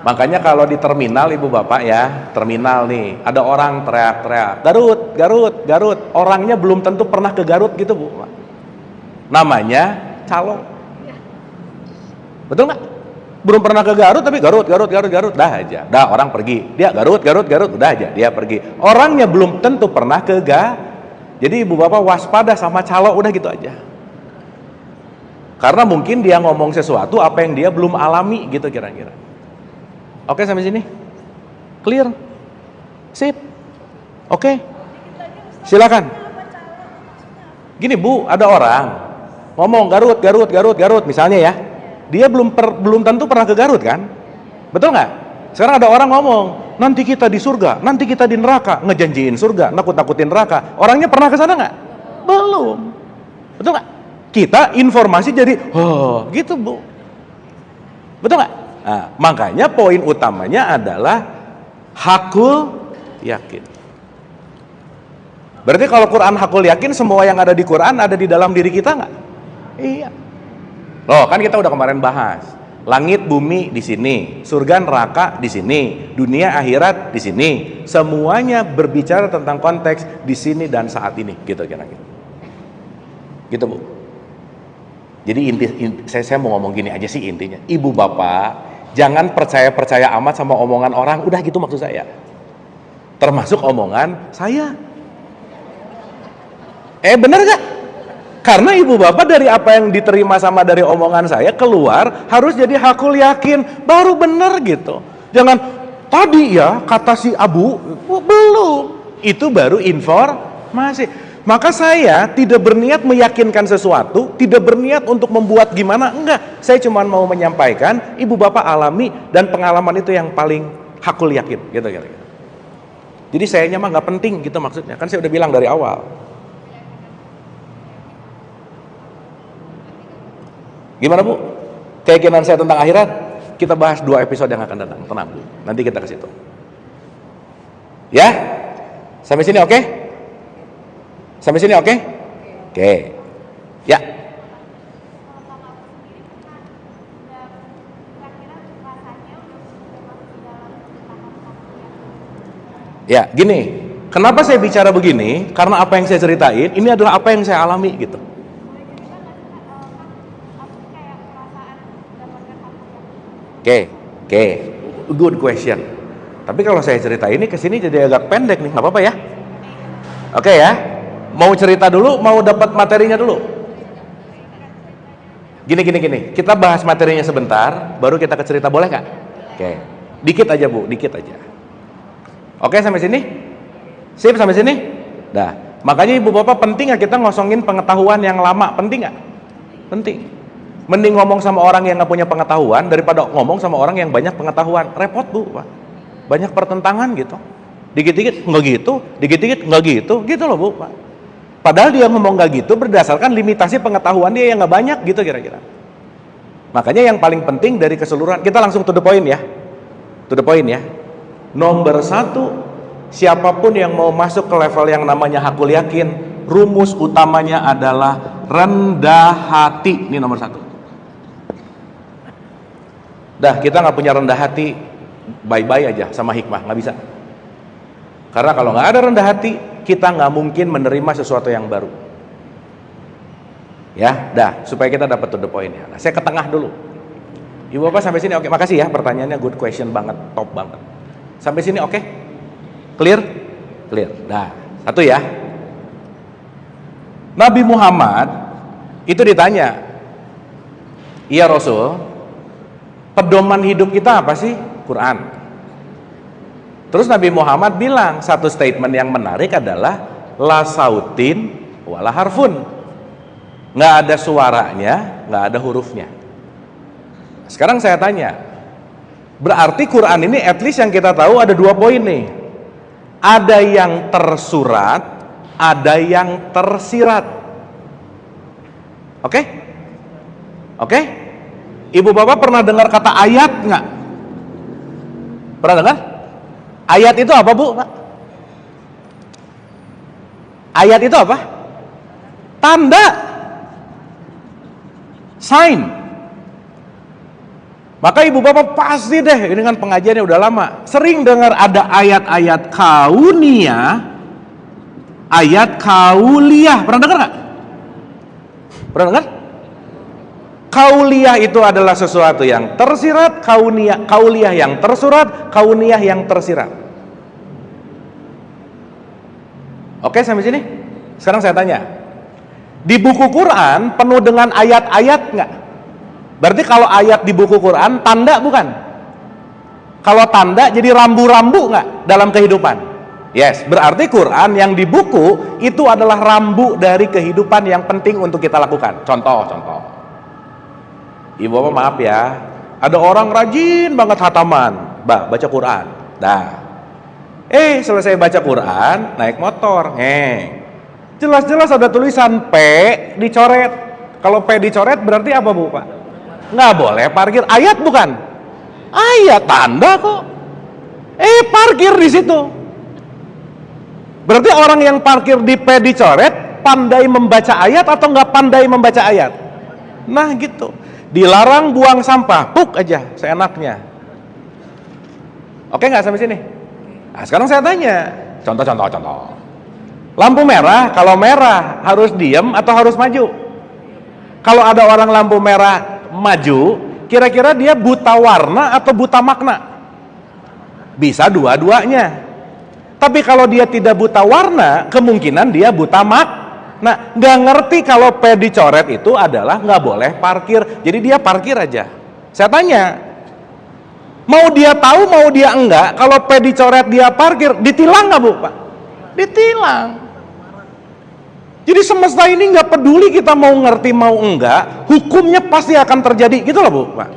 Makanya kalau di terminal ibu bapak ya, terminal nih, ada orang teriak-teriak, Garut. Orangnya belum tentu pernah ke Garut gitu Bu. Namanya calo. Betul nggak? Belum pernah ke Garut tapi Garut, dah aja. Dah orang pergi. Dia Garut, udah aja dia pergi. Orangnya belum tentu pernah ke Garut. Jadi ibu bapak waspada sama calo, udah gitu aja. Karena mungkin dia ngomong sesuatu apa yang dia belum alami gitu kira-kira. Oke sampai sini? Clear? Sip? Oke? Silakan. Gini Bu, ada orang ngomong Garut misalnya ya. Dia belum tentu pernah ke Garut kan? Betul nggak? Sekarang ada orang ngomong, nanti kita di surga, nanti kita di neraka, ngejanjiin surga, nakut-nakutin neraka. Orangnya pernah ke sana nggak? Belum. Betul nggak? Kita informasi jadi, oh gitu Bu. Betul nggak? Nah, makanya poin utamanya adalah hakul yakin. Berarti kalau Quran hakul yakin, semua yang ada di Quran ada di dalam diri kita nggak? Iya. Loh, kan kita udah kemarin bahas. Langit bumi di sini, surga neraka di sini, dunia akhirat di sini. Semuanya berbicara tentang konteks di sini dan saat ini, gitu kira-kira. Gitu, Bu. Jadi saya mau ngomong gini aja sih intinya. Ibu bapak, jangan percaya amat sama omongan orang. Udah gitu maksud saya. Termasuk omongan saya. Bener gak? Karena ibu bapak dari apa yang diterima sama dari omongan saya keluar harus jadi hakul yakin, baru bener gitu. Jangan tadi ya kata si Abu, belum. Itu baru informasi. Maka saya tidak berniat meyakinkan sesuatu, tidak berniat untuk membuat gimana, enggak. Saya cuma mau menyampaikan ibu bapak alami dan pengalaman itu yang paling hakul yakin, gitu kira-kira. Jadi sayanya mah nggak penting gitu maksudnya. Kan saya udah bilang dari awal. Gimana Bu? Keyakinan saya tentang akhirat? Kita bahas 2 episode yang akan datang. Tenang Bu. Nanti kita ke situ. Ya? Sampai sini oke? Sampai sini oke? Oke. Ya. Ya, gini. Kenapa saya bicara begini? Karena apa yang saya ceritain ini adalah apa yang saya alami gitu. Oke, good question. Tapi kalau saya cerita ini kesini jadi agak pendek nih, nggak apa-apa ya? Oke ya, mau cerita dulu, mau dapat materinya dulu. Gini, kita bahas materinya sebentar, baru kita ke cerita, boleh nggak? Oke, dikit aja Bu, dikit aja. Oke sampai sini? Sip sampai sini? Dah, makanya ibu bapak penting nggak kita ngosongin pengetahuan yang lama, penting nggak? Penting. Mending ngomong sama orang yang nggak punya pengetahuan daripada ngomong sama orang yang banyak pengetahuan. Repot Bu, Pak. Banyak pertentangan gitu. Dikit-dikit nggak gitu, dikit-dikit nggak gitu, gitu loh Bu, Pak. Padahal dia ngomong nggak gitu berdasarkan limitasi pengetahuan dia yang nggak banyak gitu kira-kira. Makanya yang paling penting dari keseluruhan, kita langsung to the point ya. To the point ya. Nomor 1, siapapun yang mau masuk ke level yang namanya hakul yakin, rumus utamanya adalah rendah hati. Ini nomor 1. Dah, kita nggak punya rendah hati, bye-bye aja sama hikmah, nggak bisa. Karena kalau nggak ada rendah hati, kita nggak mungkin menerima sesuatu yang baru. Ya, dah, supaya kita dapat to the point ya. Nah, saya ke tengah dulu. Ibu bapak sampai sini oke, makasih ya pertanyaannya, good question banget, top banget. Sampai sini oke? Clear? Clear. Dah, 1 ya. Nabi Muhammad itu ditanya, iya Rasul, pedoman hidup kita apa sih? Quran. Terus Nabi Muhammad bilang satu statement yang menarik adalah la sautin wala harfun. Nggak ada suaranya, nggak ada hurufnya. Sekarang saya tanya, berarti Quran ini at least yang kita tahu ada 2 poin nih. Ada yang tersurat, ada yang tersirat. Oke? Oke? Ibu bapak pernah dengar kata ayat nggak? Pernah dengar? Ayat itu apa Bu? Ayat itu apa? Tanda, sign. Maka ibu bapak pasti deh, ini kan pengajiannya udah lama, sering dengar ada ayat-ayat kauniyah, ayat kauliyah. Pernah dengar nggak? Pernah dengar? Kauliyah itu adalah sesuatu yang tersirat, kauliyah yang tersurat, kauniyah yang tersirat. Oke sampai sini? Sekarang saya tanya, di buku Quran penuh dengan ayat-ayat nggak? Berarti kalau ayat di buku Quran tanda bukan? Kalau tanda jadi rambu-rambu nggak dalam kehidupan? Yes, berarti Quran yang di buku itu adalah rambu dari kehidupan yang penting untuk kita lakukan. Contoh. Ibu bapak maaf ya, ada orang rajin banget hataman, baca Quran. Dah. Selesai baca Quran, naik motor, jelas-jelas ada tulisan P dicoret. Kalau P dicoret berarti apa Bu Pak? Nggak boleh parkir. Ayat bukan? Ayat, tanda kok. Parkir di situ. Berarti orang yang parkir di P dicoret pandai membaca ayat atau nggak pandai membaca ayat? Nah gitu. Dilarang buang sampah, puk aja seenaknya. Oke nggak sampai sini? Nah sekarang saya tanya, contoh. Lampu merah, kalau merah harus diem atau harus maju? Kalau ada orang lampu merah maju, kira-kira dia buta warna atau buta makna? Bisa dua-duanya. Tapi kalau dia tidak buta warna, kemungkinan dia buta makna. Nah, nggak ngerti kalau P dicoret itu adalah nggak boleh parkir. Jadi dia parkir aja. Saya tanya, mau dia tahu mau dia enggak, kalau P dicoret dia parkir, ditilang nggak Bu Pak? Ditilang. Jadi semesta ini nggak peduli kita mau ngerti mau enggak, hukumnya pasti akan terjadi, gitu loh Bu Pak.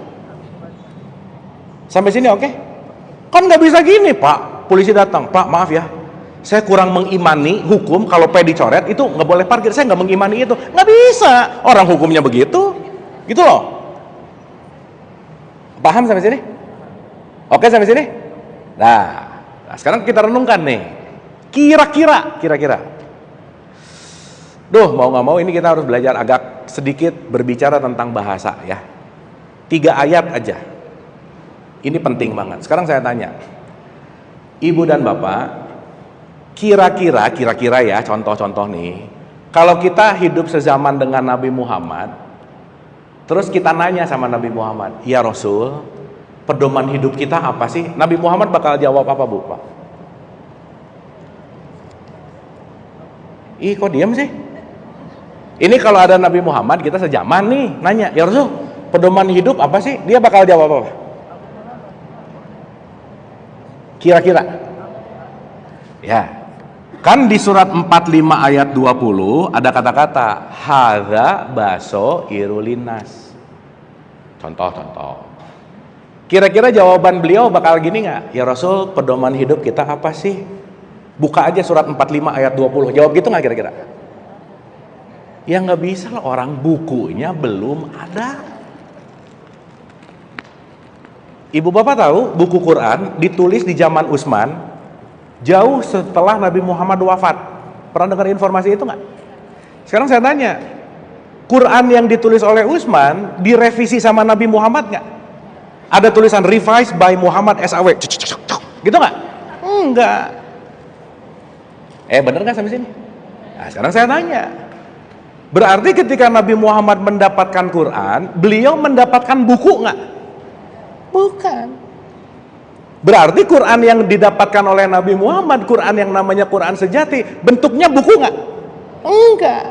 Sampai sini oke? Kan nggak bisa gini Pak, polisi datang, Pak maaf ya, saya kurang mengimani hukum kalau P dicoret itu nggak boleh parkir, saya nggak mengimani itu. Nggak bisa, orang hukumnya begitu, gitu loh. Paham sampai sini? Oke sampai sini? Nah sekarang kita renungkan nih, kira-kira mau nggak mau ini kita harus belajar agak sedikit berbicara tentang bahasa ya. 3 ayat aja, ini penting banget. Sekarang saya tanya, Ibu dan Bapak, kira-kira ya, contoh-contoh nih, kalau kita hidup sezaman dengan Nabi Muhammad, terus kita nanya sama Nabi Muhammad, ya Rasul, pedoman hidup kita apa sih? Nabi Muhammad bakal jawab apa Bu Pak? Ih kok diam sih? Ini kalau ada Nabi Muhammad, kita sejaman nih nanya, ya Rasul, pedoman hidup apa sih? Dia bakal jawab apa? Kira-kira ya, kan di surat 45 ayat 20 ada kata-kata hadza baso irulinas. Contoh. Kira-kira jawaban beliau bakal gini nggak? Ya Rasul, pedoman hidup kita apa sih? Buka aja surat 45 ayat 20. Jawab gitu nggak kira-kira? Ya nggak bisa lah, orang bukunya belum ada. Ibu Bapak tahu buku Quran ditulis di zaman Utsman, jauh setelah Nabi Muhammad wafat. Pernah dengar informasi itu nggak? Sekarang saya tanya, Quran yang ditulis oleh Utsman direvisi sama Nabi Muhammad nggak? Ada tulisan revised by Muhammad SAW, gitu nggak? Enggak. Bener nggak sampai sini? Nah sekarang saya tanya, berarti ketika Nabi Muhammad mendapatkan Quran, beliau mendapatkan buku nggak? Bukan. Berarti Quran yang didapatkan oleh Nabi Muhammad, Quran yang namanya Quran sejati, bentuknya buku nggak? Enggak.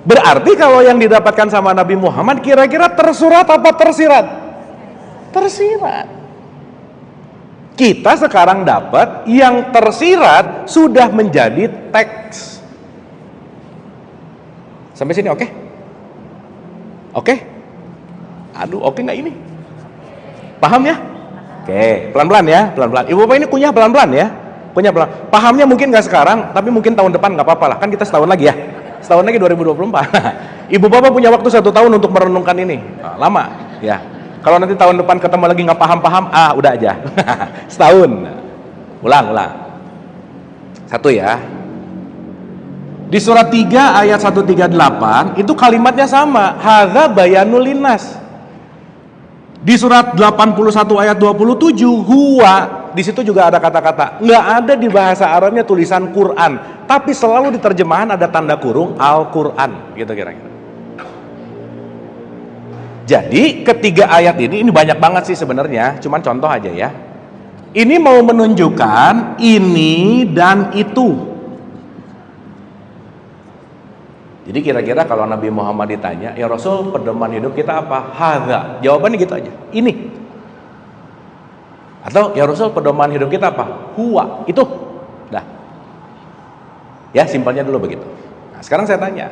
Berarti kalau yang didapatkan sama Nabi Muhammad kira-kira tersurat apa tersirat? Tersirat. Kita sekarang dapat yang tersirat sudah menjadi teks. Sampai sini oke? Oke? Aduh, oke nggak ini? Paham ya? Oke, pelan-pelan ya, pelan-pelan. Ibu Bapak ini kunyah pelan-pelan ya, kunyah pelan. Pahamnya mungkin nggak sekarang, tapi mungkin tahun depan nggak apa-apa lah. Kan kita setahun lagi ya, setahun lagi 2024. Ibu Bapak punya waktu 1 tahun untuk merenungkan ini. Nah, lama ya. Kalau nanti tahun depan ketemu lagi nggak paham-paham, udah aja. Setahun. Ulang. 1 ya. Di surat 3 ayat 138 itu kalimatnya sama, hadza bayanul linnas. Di surat 81 ayat 27 huwa, di situ juga ada kata-kata, nggak ada di bahasa Arabnya tulisan Quran, tapi selalu di terjemahan ada tanda kurung Al-Quran, gitu kira-kira. Jadi ketiga ayat ini banyak banget sih sebenarnya, cuman contoh aja ya. Ini mau menunjukkan ini dan itu. Jadi kira-kira kalau Nabi Muhammad ditanya, ya Rasul, pedoman hidup kita apa? Hadza. Jawabannya gitu aja. Ini. Atau ya Rasul, pedoman hidup kita apa? Huwa. Itu. Dah. Ya, simpelnya dulu begitu. Nah, sekarang saya tanya.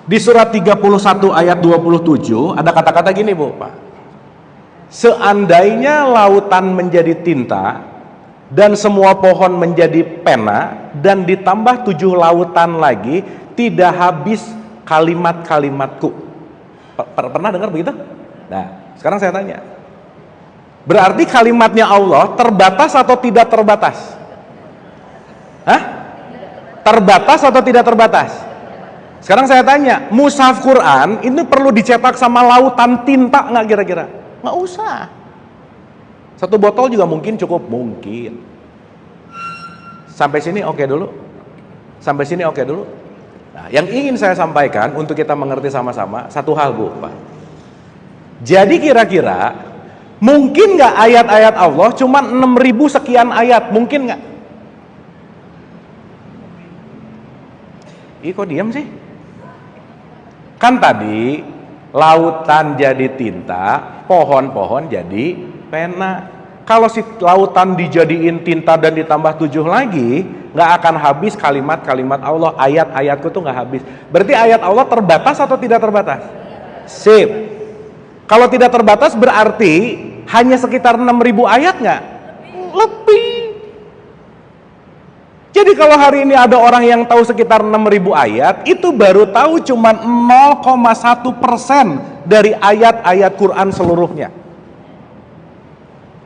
Di surat 31 ayat 27 ada kata-kata gini, Bu, Pak. Seandainya lautan menjadi tinta dan semua pohon menjadi pena dan ditambah 7 lautan lagi, tidak habis kalimat-kalimatku. Pernah dengar begitu? Nah, sekarang saya tanya, Berarti kalimatnya Allah terbatas atau tidak terbatas? Hah? Terbatas atau tidak terbatas? Sekarang saya tanya, mushaf Quran ini perlu dicetak sama lautan tinta nggak kira-kira? Nggak usah. Satu botol juga mungkin cukup, mungkin. Sampai sini oke dulu? Sampai sini oke dulu? Nah, yang ingin saya sampaikan untuk kita mengerti sama-sama, satu hal Bu, Pak. Jadi kira-kira, mungkin nggak ayat-ayat Allah cuma 6.000 sekian ayat, mungkin nggak? Ih kok diam sih? Kan tadi lautan jadi tinta, pohon-pohon jadi pena. Kalau si lautan dijadiin tinta dan ditambah 7 lagi, nggak akan habis kalimat-kalimat Allah. Ayat-ayatku tuh nggak habis. Berarti ayat Allah terbatas atau tidak terbatas? Sip. Kalau tidak terbatas berarti hanya sekitar 6.000 ayat nggak? Lebih. Jadi kalau hari ini ada orang yang tahu sekitar 6.000 ayat, itu baru tahu cuma 0,1% dari ayat-ayat Quran seluruhnya.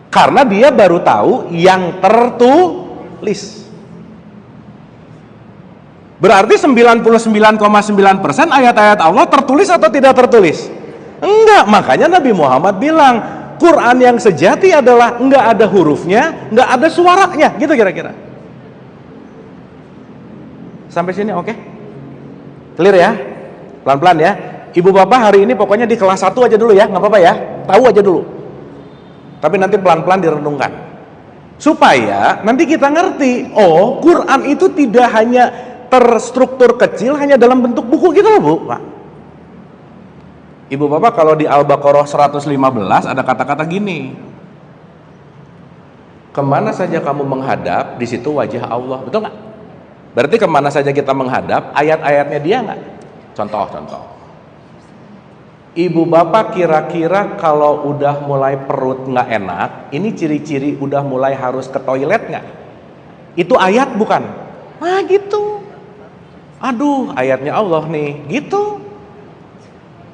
Karena dia baru tahu yang tertulis. Berarti 99,9% ayat-ayat Allah tertulis atau tidak tertulis? Enggak, makanya Nabi Muhammad bilang, Quran yang sejati adalah enggak ada hurufnya, enggak ada suaranya, gitu kira-kira. Sampai sini oke? Clear ya? Pelan-pelan ya. Ibu bapak hari ini pokoknya di kelas 1 aja dulu ya, nggak apa-apa ya. Tahu aja dulu. Tapi nanti pelan-pelan direnungkan. Supaya nanti kita ngerti, oh Quran itu tidak hanya terstruktur kecil hanya dalam bentuk buku gitu loh Bu, Pak. Ibu bapak kalau di Al-Baqarah 115 ada kata-kata gini. Kemana saja kamu menghadap, di situ wajah Allah, betul nggak? Berarti kemana saja kita menghadap, ayat-ayatnya dia nggak? Contoh. Ibu bapak kira-kira kalau udah mulai perut nggak enak, ini ciri-ciri udah mulai harus ke toilet nggak? Itu ayat bukan? Nah gitu. Aduh, ayatnya Allah nih, gitu.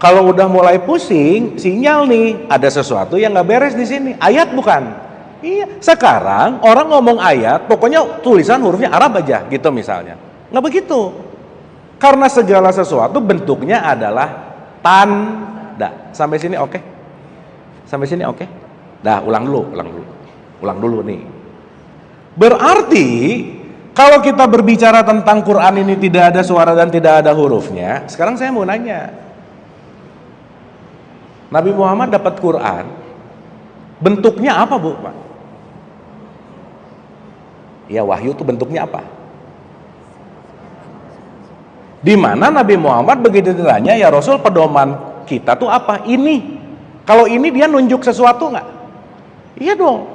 Kalau udah mulai pusing, sinyal nih, ada sesuatu yang nggak beres di sini. Ayat bukan? Iya, sekarang orang ngomong ayat, pokoknya tulisan hurufnya Arab aja, gitu misalnya. Nggak begitu. Karena segala sesuatu bentuknya adalah tanda. Sampai sini oke? Sampai sini oke? Dah, ulang dulu nih. Berarti kalau kita berbicara tentang Quran ini tidak ada suara dan tidak ada hurufnya, sekarang saya mau nanya. Nabi Muhammad dapat Quran, bentuknya apa Bu, Pak? Ya wahyu itu bentuknya apa? Di mana Nabi Muhammad begitu ditanya, ya Rasul pedoman kita tuh apa? Ini. Kalau ini dia nunjuk sesuatu nggak? Iya dong.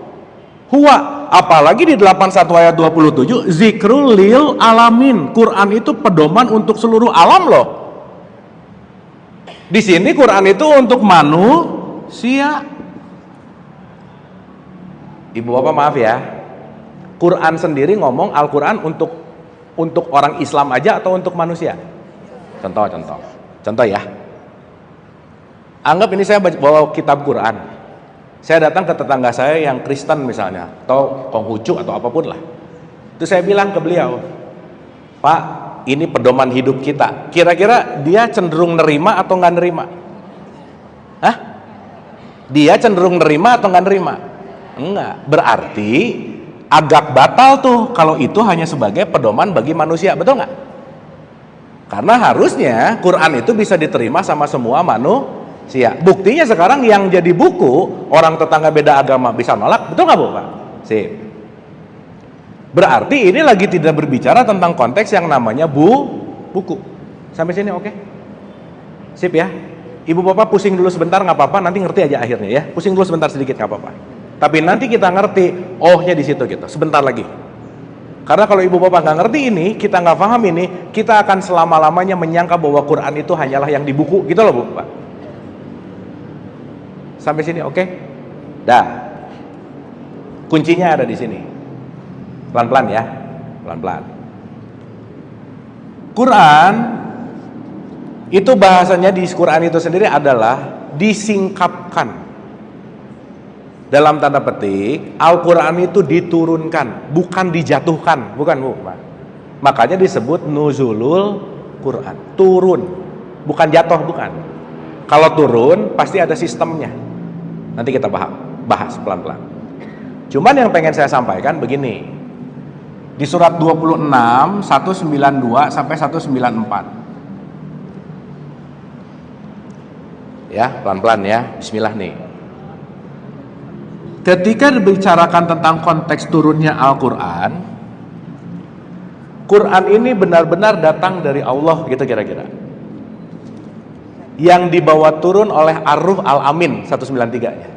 Huwa, apalagi di 81 ayat 27, zikrul lil alamin. Quran itu pedoman untuk seluruh alam loh. Di sini Quran itu untuk manusia. Ibu bapak maaf ya, Quran sendiri ngomong Al-Quran untuk orang Islam aja atau untuk manusia? Contoh ya. Anggap ini saya bawa kitab Quran. Saya datang ke tetangga saya yang Kristen misalnya, atau Konghucu atau apapun lah. Itu saya bilang ke beliau, Pak, ini pedoman hidup kita. Kira-kira dia cenderung nerima atau nggak nerima? Hah? Dia cenderung nerima atau nggak nerima? Enggak. Berarti agak batal tuh kalau itu hanya sebagai pedoman bagi manusia, betul nggak? Karena harusnya Quran itu bisa diterima sama semua manusia. Buktinya sekarang yang jadi buku, orang tetangga beda agama bisa nolak, betul nggak Bu, Pak? Sip. Berarti ini lagi tidak berbicara tentang konteks yang namanya buku. Sampai sini oke? Sip ya. Ibu bapak pusing dulu sebentar nggak apa-apa, nanti ngerti aja akhirnya ya. Pusing dulu sebentar sedikit nggak apa-apa. Tapi nanti kita ngerti, ohnya di situ gitu. Sebentar lagi. Karena kalau ibu bapak nggak ngerti ini, kita nggak paham ini, kita akan selama-lamanya menyangka bahwa Quran itu hanyalah yang di buku, gitu loh Bu, Pak. Sampai sini oke? Dah. Kuncinya ada di sini. Pelan-pelan ya, pelan-pelan. Quran itu bahasanya di Quran itu sendiri adalah disingkapkan. Dalam tanda petik, Al-Quran itu diturunkan, bukan dijatuhkan, bukan Bu. Makanya disebut nuzulul Quran, turun, bukan jatuh, bukan. Kalau turun pasti ada sistemnya. Nanti kita bahas pelan-pelan. Cuman yang pengen saya sampaikan begini. Di surat 26 192 sampai 194. Ya, pelan-pelan ya. Bismillah nih. Ketika dibicarakan tentang konteks turunnya Al-Quran, Quran ini benar-benar datang dari Allah gitu kira-kira. Yang dibawa turun oleh Ar-Ruh Al-Amin 193-nya.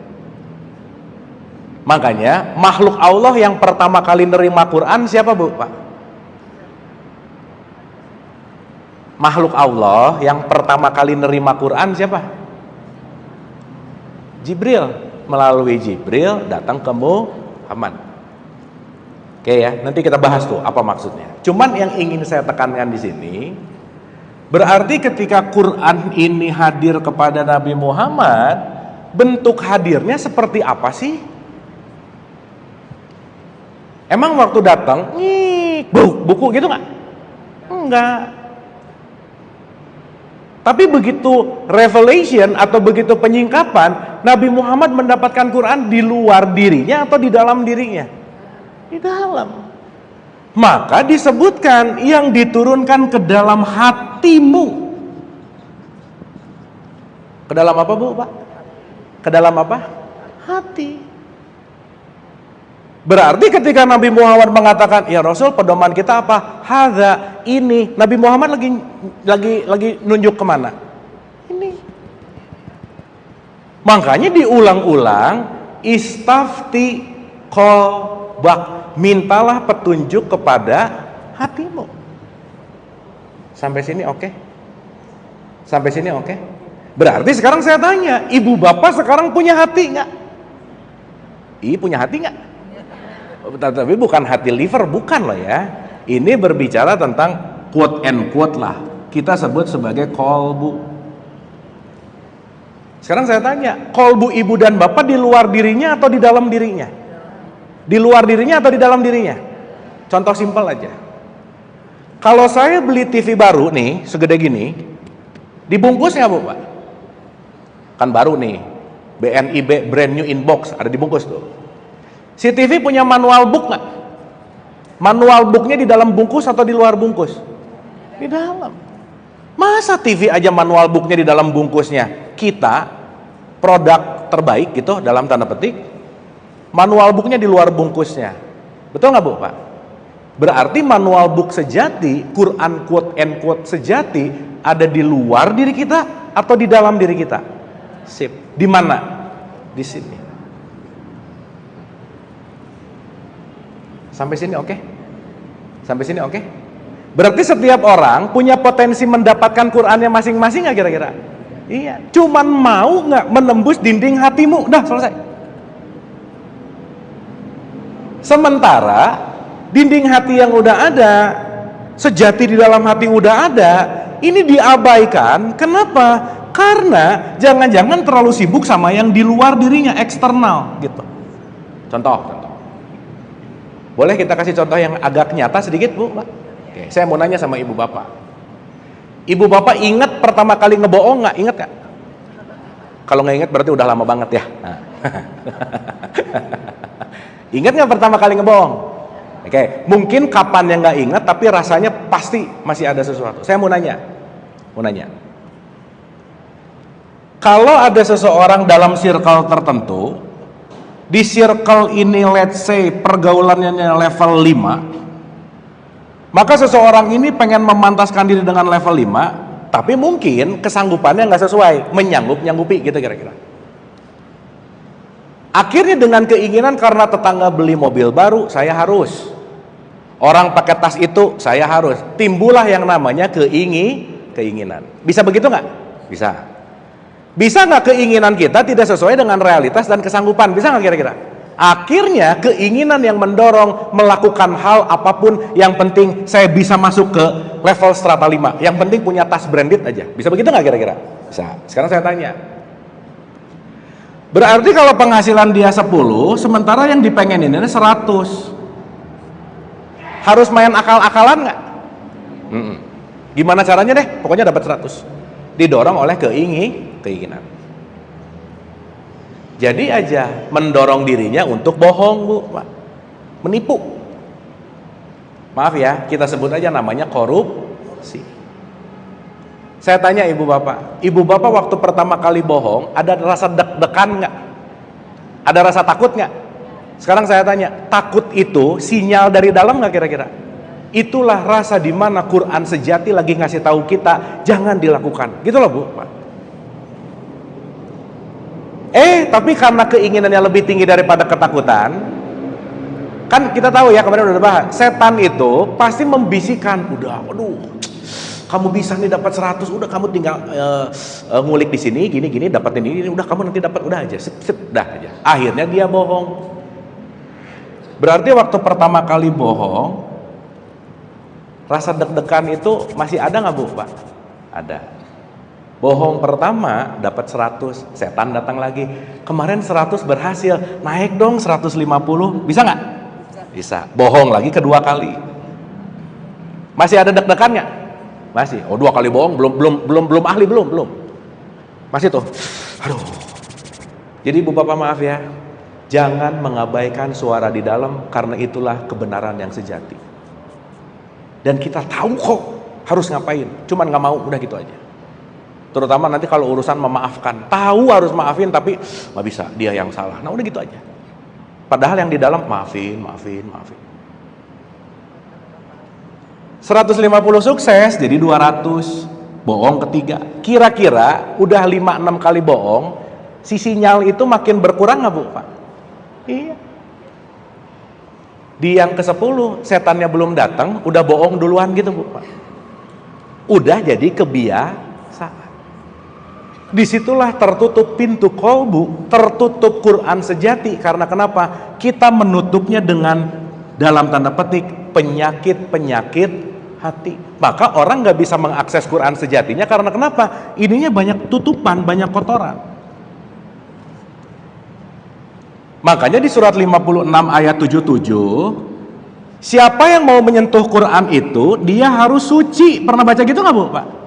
Makanya makhluk Allah yang pertama kali nerima Quran siapa Bu? Pak? Makhluk Allah yang pertama kali nerima Quran siapa? Jibril. Melalui Jibril datang ke Muhammad. Oke ya, nanti kita bahas tuh apa maksudnya. Cuman yang ingin saya tekankan di sini, berarti ketika Quran ini hadir kepada Nabi Muhammad, bentuk hadirnya seperti apa sih? Emang waktu datang, buku gitu nggak? Enggak. Tapi begitu revelation atau begitu penyingkapan, Nabi Muhammad mendapatkan Quran di luar dirinya atau di dalam dirinya? Di dalam. Maka disebutkan yang diturunkan ke dalam hatimu. Ke dalam apa Bu, Pak? Ke dalam apa? Hati. Berarti ketika Nabi Muhammad mengatakan, ya Rasul, pedoman kita apa? Hadza, ini. Nabi Muhammad lagi nunjuk kemana? Ini. Makanya diulang-ulang, istafti qalbak, mintalah petunjuk kepada hatimu. Sampai sini oke? Sampai sini oke? Berarti sekarang saya tanya, ibu bapak sekarang punya hati nggak? Punya hati nggak? Tapi bukan hati liver, bukan loh ya. Ini berbicara tentang quote and quote lah. Kita sebut sebagai kolbu. Sekarang saya tanya, kolbu ibu dan bapak di luar dirinya atau di dalam dirinya? Di luar dirinya atau di dalam dirinya? Contoh simpel aja. Kalau saya beli TV baru nih, segede gini, dibungkus nggak Bu Pak? Kan baru nih, BNIB brand new inbox, ada dibungkus tuh. Si TV punya manual book nggak? Manual booknya di dalam bungkus atau di luar bungkus? Di dalam. Masa TV aja manual booknya di dalam bungkusnya? Kita produk terbaik gitu dalam tanda petik, manual booknya di luar bungkusnya. Betul nggak Bu Pak? Berarti manual book sejati, Quran quote and quote sejati ada di luar diri kita atau di dalam diri kita? Sip. Di mana? Di sini. Sampai sini oke? Sampai sini oke? Berarti setiap orang punya potensi mendapatkan Qurannya masing-masing nggak kira-kira? Iya. Cuman mau nggak menembus dinding hatimu? Udah selesai. Sementara dinding hati yang udah ada, sejati di dalam hati udah ada, ini diabaikan. Kenapa? Karena jangan-jangan terlalu sibuk sama yang di luar dirinya, eksternal gitu. Contoh. Boleh kita kasih contoh yang agak nyata sedikit Bu? Oke, saya mau nanya sama ibu bapak. Ibu bapak ingat pertama kali ngebohong nggak? Ingat nggak? Kalau nggak ingat berarti udah lama banget ya. Nah. Ingat nggak pertama kali ngebohong? Oke, mungkin kapan yang nggak ingat, tapi rasanya pasti masih ada sesuatu. Saya mau nanya. Kalau ada seseorang dalam circle tertentu, di circle ini let's say pergaulannya level 5, maka seseorang ini pengen memantaskan diri dengan level 5, tapi mungkin kesanggupannya nggak sesuai, menyanggupi gitu kira-kira. Akhirnya dengan keinginan karena tetangga beli mobil baru, saya harus. Orang pakai tas itu, saya harus. Timbullah yang namanya keinginan. Bisa begitu nggak? Bisa. Bisa nggak keinginan kita tidak sesuai dengan realitas dan kesanggupan? Bisa nggak kira-kira? Akhirnya keinginan yang mendorong melakukan hal apapun, yang penting saya bisa masuk ke level strata 5, yang penting punya tas branded aja. Bisa begitu nggak kira-kira? Bisa. Sekarang saya tanya, Berarti kalau penghasilan dia 10, sementara yang dipengenin ini 100. Harus main akal-akalan nggak? Gimana caranya deh? Pokoknya dapat 100. Didorong oleh keinginan. Jadi aja mendorong dirinya untuk bohong, Bu, Pak. Menipu. Maaf ya, kita sebut aja namanya korupsi. Saya tanya ibu bapak waktu pertama kali bohong, ada rasa deg-degan nggak? Ada rasa takut nggak? Sekarang saya tanya, takut itu sinyal dari dalam nggak kira-kira? Itulah rasa dimana Quran sejati lagi ngasih tahu kita, jangan dilakukan. Gitu loh, Bu, Pak. Tapi karena keinginannya lebih tinggi daripada ketakutan, kan kita tahu ya, kemarin udah bahas, setan itu pasti membisikkan, kamu bisa nih dapat 100, udah kamu tinggal ngulik di sini, gini, dapatin ini, udah kamu nanti dapat, udah aja, sip, dah aja. Akhirnya dia bohong. Berarti waktu pertama kali bohong, rasa deg-degan itu masih ada nggak, Bu, Pak? Ada. Bohong pertama dapat 100, setan datang lagi. Kemarin 100 berhasil, naik dong 150, bisa nggak? Bisa. Bohong lagi kedua kali. Masih ada deg-degan nggak? Masih. 2 kali bohong, belum ahli, belum. Masih tuh. Aduh. Jadi Ibu Bapak maaf ya, jangan mengabaikan suara di dalam, karena itulah kebenaran yang sejati. Dan kita tahu kok harus ngapain, cuman nggak mau, udah gitu aja. Terutama nanti kalau urusan memaafkan, tahu harus maafin tapi nggak bisa, dia yang salah. Nah udah gitu aja. Padahal yang di dalam maafin. 150 sukses jadi 200. Bohong ketiga. Kira-kira udah 5-6 kali bohong, si sinyal itu makin berkurang nggak, Bu, Pak? Iya. Di yang ke-10 setannya belum datang, udah bohong duluan gitu, Bu, Pak. Udah jadi kebiasaan. Disitulah tertutup pintu kolbu, tertutup Quran sejati. Karena kenapa? Kita menutupnya dengan, dalam tanda petik, penyakit hati. Maka orang nggak bisa mengakses Quran sejatinya, karena kenapa? Ininya banyak tutupan, banyak kotoran. Makanya di surat 56 ayat 77, siapa yang mau menyentuh Quran itu, dia harus suci. Pernah baca gitu nggak, Bu, Pak?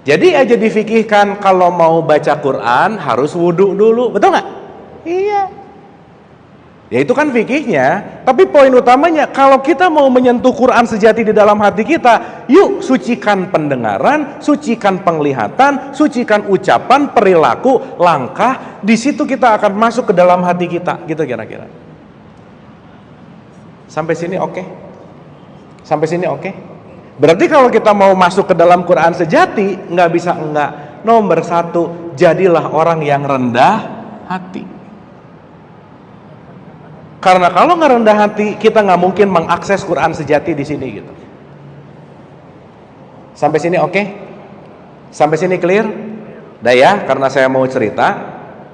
Jadi aja difikihkan kalau mau baca Quran harus wudhu dulu, betul nggak? Iya. Ya itu kan fikihnya. Tapi poin utamanya, kalau kita mau menyentuh Quran sejati di dalam hati kita, yuk sucikan pendengaran, sucikan penglihatan, sucikan ucapan, perilaku, langkah. Di situ kita akan masuk ke dalam hati kita, gitu kira-kira. Sampai sini oke? Sampai sini oke? Berarti kalau kita mau masuk ke dalam Quran sejati, nggak bisa enggak. Nomor 1, jadilah orang yang rendah hati. Karena kalau nggak rendah hati, kita nggak mungkin mengakses Quran sejati di sini gitu. Sampai sini oke? Sampai sini clear? Dah ya, karena saya mau cerita,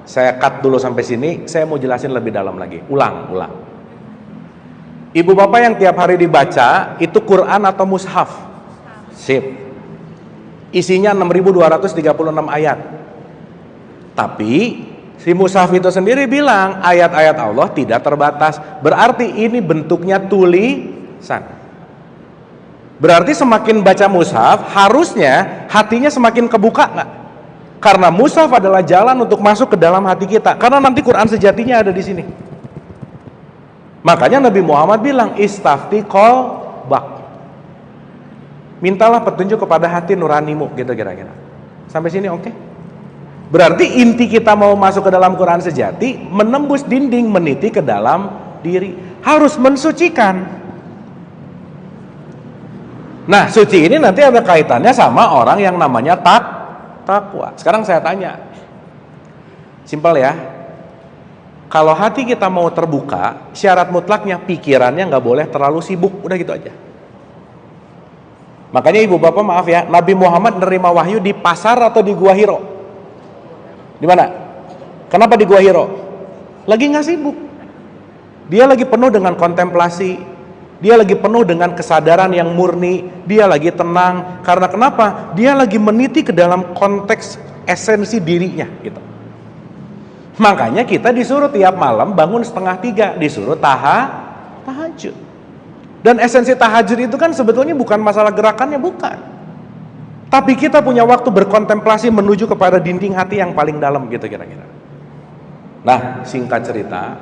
saya cut dulu sampai sini. Saya mau jelasin lebih dalam lagi. Ulang. Ibu bapak yang tiap hari dibaca itu Quran atau mushaf? Sip. Isinya 6.236 ayat. Tapi si mushaf itu sendiri bilang ayat-ayat Allah tidak terbatas. Berarti ini bentuknya tulisan. Berarti semakin baca mushaf, harusnya hatinya semakin kebuka nggak? Karena mushaf adalah jalan untuk masuk ke dalam hati kita. Karena nanti Quran sejatinya ada di sini. Makanya Nabi Muhammad bilang istafti qalbak. Mintalah petunjuk kepada hati nuranimu, gitu kira-kira. Sampai sini oke? Berarti inti kita mau masuk ke dalam Quran sejati, menembus dinding, meniti ke dalam diri, harus mensucikan. Nah, suci ini nanti ada kaitannya sama orang yang namanya takwa. Sekarang saya tanya, simpel ya. Kalau hati kita mau terbuka, syarat mutlaknya pikirannya nggak boleh terlalu sibuk, udah gitu aja. Makanya ibu bapak maaf ya, Nabi Muhammad menerima wahyu di pasar atau di Gua Hiro? Di mana? Kenapa di Gua Hiro? Lagi nggak sibuk. Dia lagi penuh dengan kontemplasi. Dia lagi penuh dengan kesadaran yang murni. Dia lagi tenang. Karena kenapa? Dia lagi meniti ke dalam konteks esensi dirinya gitu. Makanya kita disuruh tiap malam bangun 2:30, disuruh tahajud. Dan esensi tahajud itu kan sebetulnya bukan masalah gerakannya, bukan. Tapi kita punya waktu berkontemplasi menuju kepada dinding hati yang paling dalam gitu kira-kira. Nah, singkat cerita,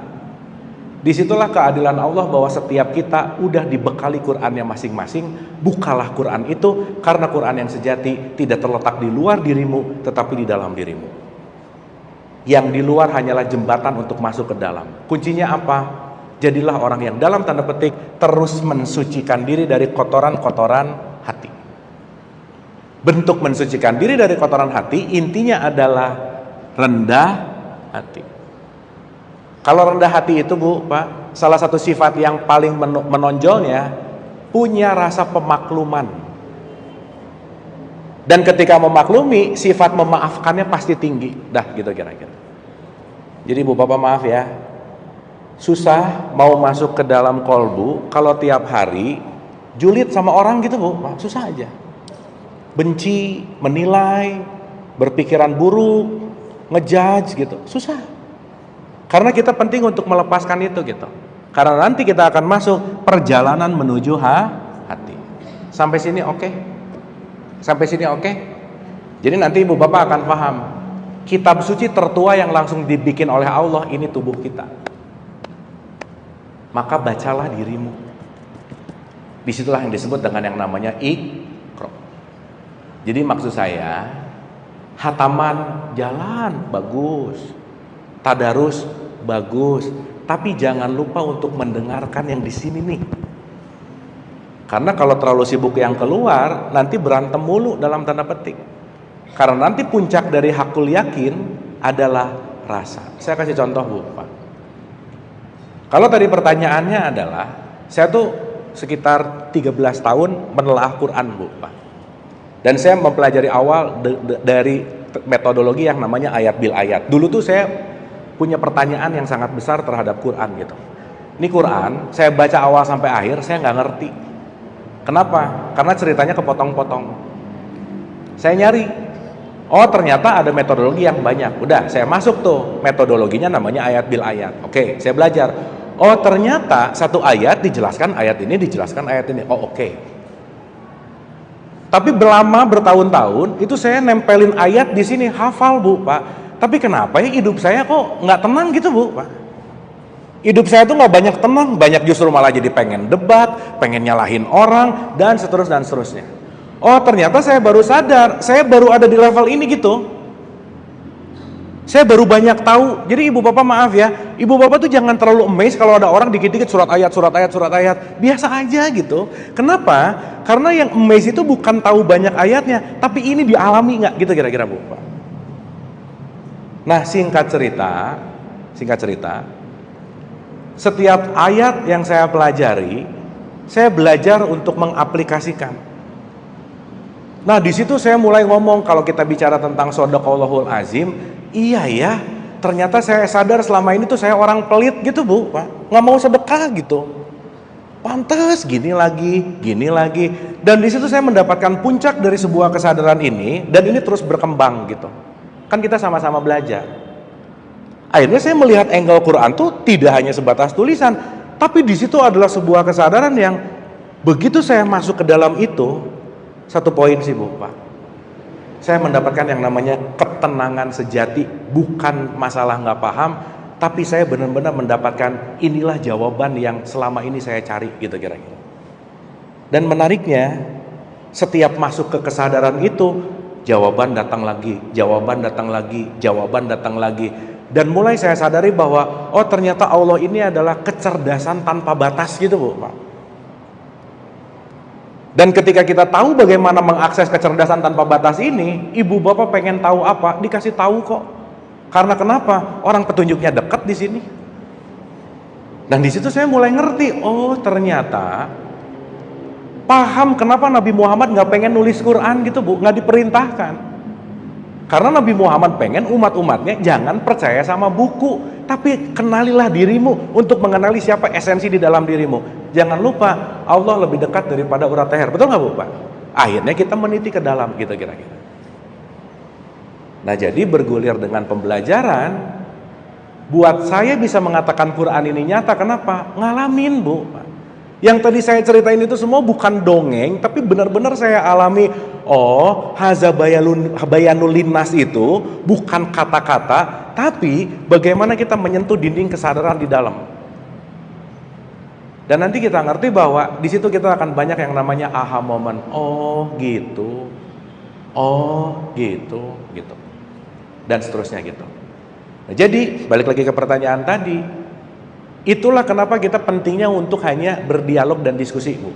disitulah keadilan Allah bahwa setiap kita udah dibekali Qur'annya masing-masing. Bukalah Qur'an itu, karena Qur'an yang sejati tidak terletak di luar dirimu, tetapi di dalam dirimu. Yang di luar hanyalah jembatan untuk masuk ke dalam. Kuncinya apa? Jadilah orang yang dalam tanda petik terus mensucikan diri dari kotoran-kotoran hati. Bentuk mensucikan diri dari kotoran hati intinya adalah rendah hati. Kalau rendah hati itu Bu, Pak, salah satu sifat yang paling menonjolnya punya rasa pemakluman. Dan ketika memaklumi, sifat memaafkannya pasti tinggi. Dah gitu kira-kira. Jadi Bu Bapak maaf ya, susah mau masuk ke dalam kolbu kalau tiap hari julid sama orang gitu Bu, susah aja. Benci, menilai, berpikiran buruk, ngejudge gitu, susah. Karena kita penting untuk melepaskan itu gitu. Karena nanti kita akan masuk perjalanan menuju hati. Sampai sini oke? Sampai sini oke? Jadi nanti Ibu Bapak akan paham. Kitab suci tertua yang langsung dibikin oleh Allah ini tubuh kita. Maka bacalah dirimu. Disitulah yang disebut dengan yang namanya Iqra. Jadi maksud saya, hataman jalan bagus, tadarus bagus, tapi jangan lupa untuk mendengarkan yang di sini nih. Karena kalau terlalu sibuk yang keluar, nanti berantem mulu dalam tanda petik. Karena nanti puncak dari hakul yakin adalah rasa. Saya kasih contoh Bu, Pak. Kalau tadi pertanyaannya adalah, saya tuh sekitar 13 tahun menelaah Quran Bu, Pak. Dan saya mempelajari awal dari metodologi yang namanya ayat bil ayat. Dulu tuh saya punya pertanyaan yang sangat besar terhadap Quran gitu. Ini Quran, saya baca awal sampai akhir, saya nggak ngerti. Kenapa? Karena ceritanya kepotong-potong. Saya nyari, oh ternyata ada metodologi yang banyak. Udah, saya masuk tuh, metodologinya namanya ayat bil ayat. Oke, saya belajar. Oh ternyata satu ayat dijelaskan ayat ini, dijelaskan ayat ini. Oh oke. Tapi selama bertahun-tahun itu saya nempelin ayat di sini, hafal Bu, Pak. Tapi kenapa ya hidup saya kok nggak tenang gitu Bu, Pak? Hidup saya tuh nggak banyak tenang, banyak justru malah jadi pengen debat, pengen nyalahin orang, dan seterusnya dan seterusnya. Oh ternyata saya baru sadar, saya baru ada di level ini gitu. Saya baru banyak tahu. Jadi Ibu Bapak maaf ya, Ibu Bapak tuh jangan terlalu amazed kalau ada orang dikit-dikit surat ayat, biasa aja gitu. Kenapa? Karena yang amazed itu bukan tahu banyak ayatnya, tapi ini dialami nggak gitu kira-kira Bu Pak. Nah singkat cerita, setiap ayat yang saya pelajari, saya belajar untuk mengaplikasikan. Nah di situ saya mulai ngomong, kalau kita bicara tentang shadaqallahul azim, iya ya, ternyata saya sadar selama ini tuh saya orang pelit gitu Bu, Pak, nggak mau sedekah gitu. Pantas gini lagi, dan di situ saya mendapatkan puncak dari sebuah kesadaran ini, dan ini terus berkembang gitu. Kan kita sama-sama belajar. Akhirnya saya melihat angle Quran tuh tidak hanya sebatas tulisan, tapi di situ adalah sebuah kesadaran yang begitu saya masuk ke dalam itu, satu poin sih Bu, Pak. Saya mendapatkan yang namanya ketenangan sejati, bukan masalah nggak paham, tapi saya benar-benar mendapatkan inilah jawaban yang selama ini saya cari gitu kira-kira. Dan menariknya, setiap masuk ke kesadaran itu, jawaban datang lagi. Dan mulai saya sadari bahwa oh ternyata Allah ini adalah kecerdasan tanpa batas gitu Bu, Pak. Dan ketika kita tahu bagaimana mengakses kecerdasan tanpa batas ini, Ibu Bapak pengen tahu apa, dikasih tahu kok. Karena kenapa? Orang petunjuknya dekat di sini. Dan di situ saya mulai ngerti, oh ternyata paham kenapa Nabi Muhammad nggak pengen nulis Quran gitu Bu, nggak diperintahkan. Karena Nabi Muhammad pengen umat-umatnya jangan percaya sama buku, tapi kenalilah dirimu untuk mengenali siapa esensi di dalam dirimu. Jangan lupa Allah lebih dekat daripada urat leher, betul nggak Bu, Pak? Akhirnya kita meniti ke dalam gitu kira-kira. Nah jadi bergulir dengan pembelajaran, Buat saya bisa mengatakan Quran ini nyata, kenapa? Ngalamin, Bu. Yang tadi saya ceritain itu semua bukan dongeng, tapi benar-benar saya alami. Oh, haza bayanul linnas itu bukan kata-kata, tapi bagaimana kita menyentuh dinding kesadaran di dalam. Dan nanti kita ngerti bahwa di situ kita akan banyak yang namanya aha moment. Oh, gitu. Oh, gitu, gitu. Dan seterusnya gitu. Nah, jadi balik lagi ke pertanyaan tadi, itulah kenapa kita pentingnya untuk hanya berdialog dan diskusi, Bu.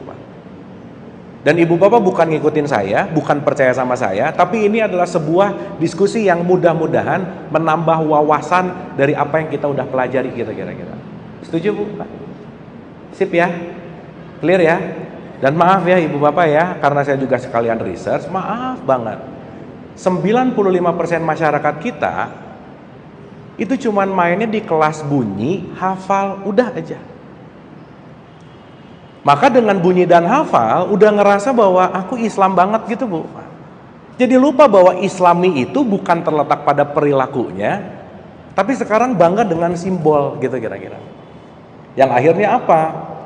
Dan Ibu Bapak bukan ngikutin saya, bukan percaya sama saya, tapi ini adalah sebuah diskusi yang mudah-mudahan menambah wawasan dari apa yang kita udah pelajari gitu kira-kira. Setuju, Bu? Sip ya? Clear ya? Dan maaf ya Ibu Bapak ya, karena saya juga sekalian research, maaf banget. 95% masyarakat kita itu cuman mainnya di kelas bunyi, hafal, udah aja. Maka dengan bunyi dan hafal udah ngerasa bahwa aku Islam banget gitu, Bu. Jadi lupa bahwa Islami itu bukan terletak pada perilakunya, tapi sekarang bangga dengan simbol gitu kira-kira. Yang akhirnya apa?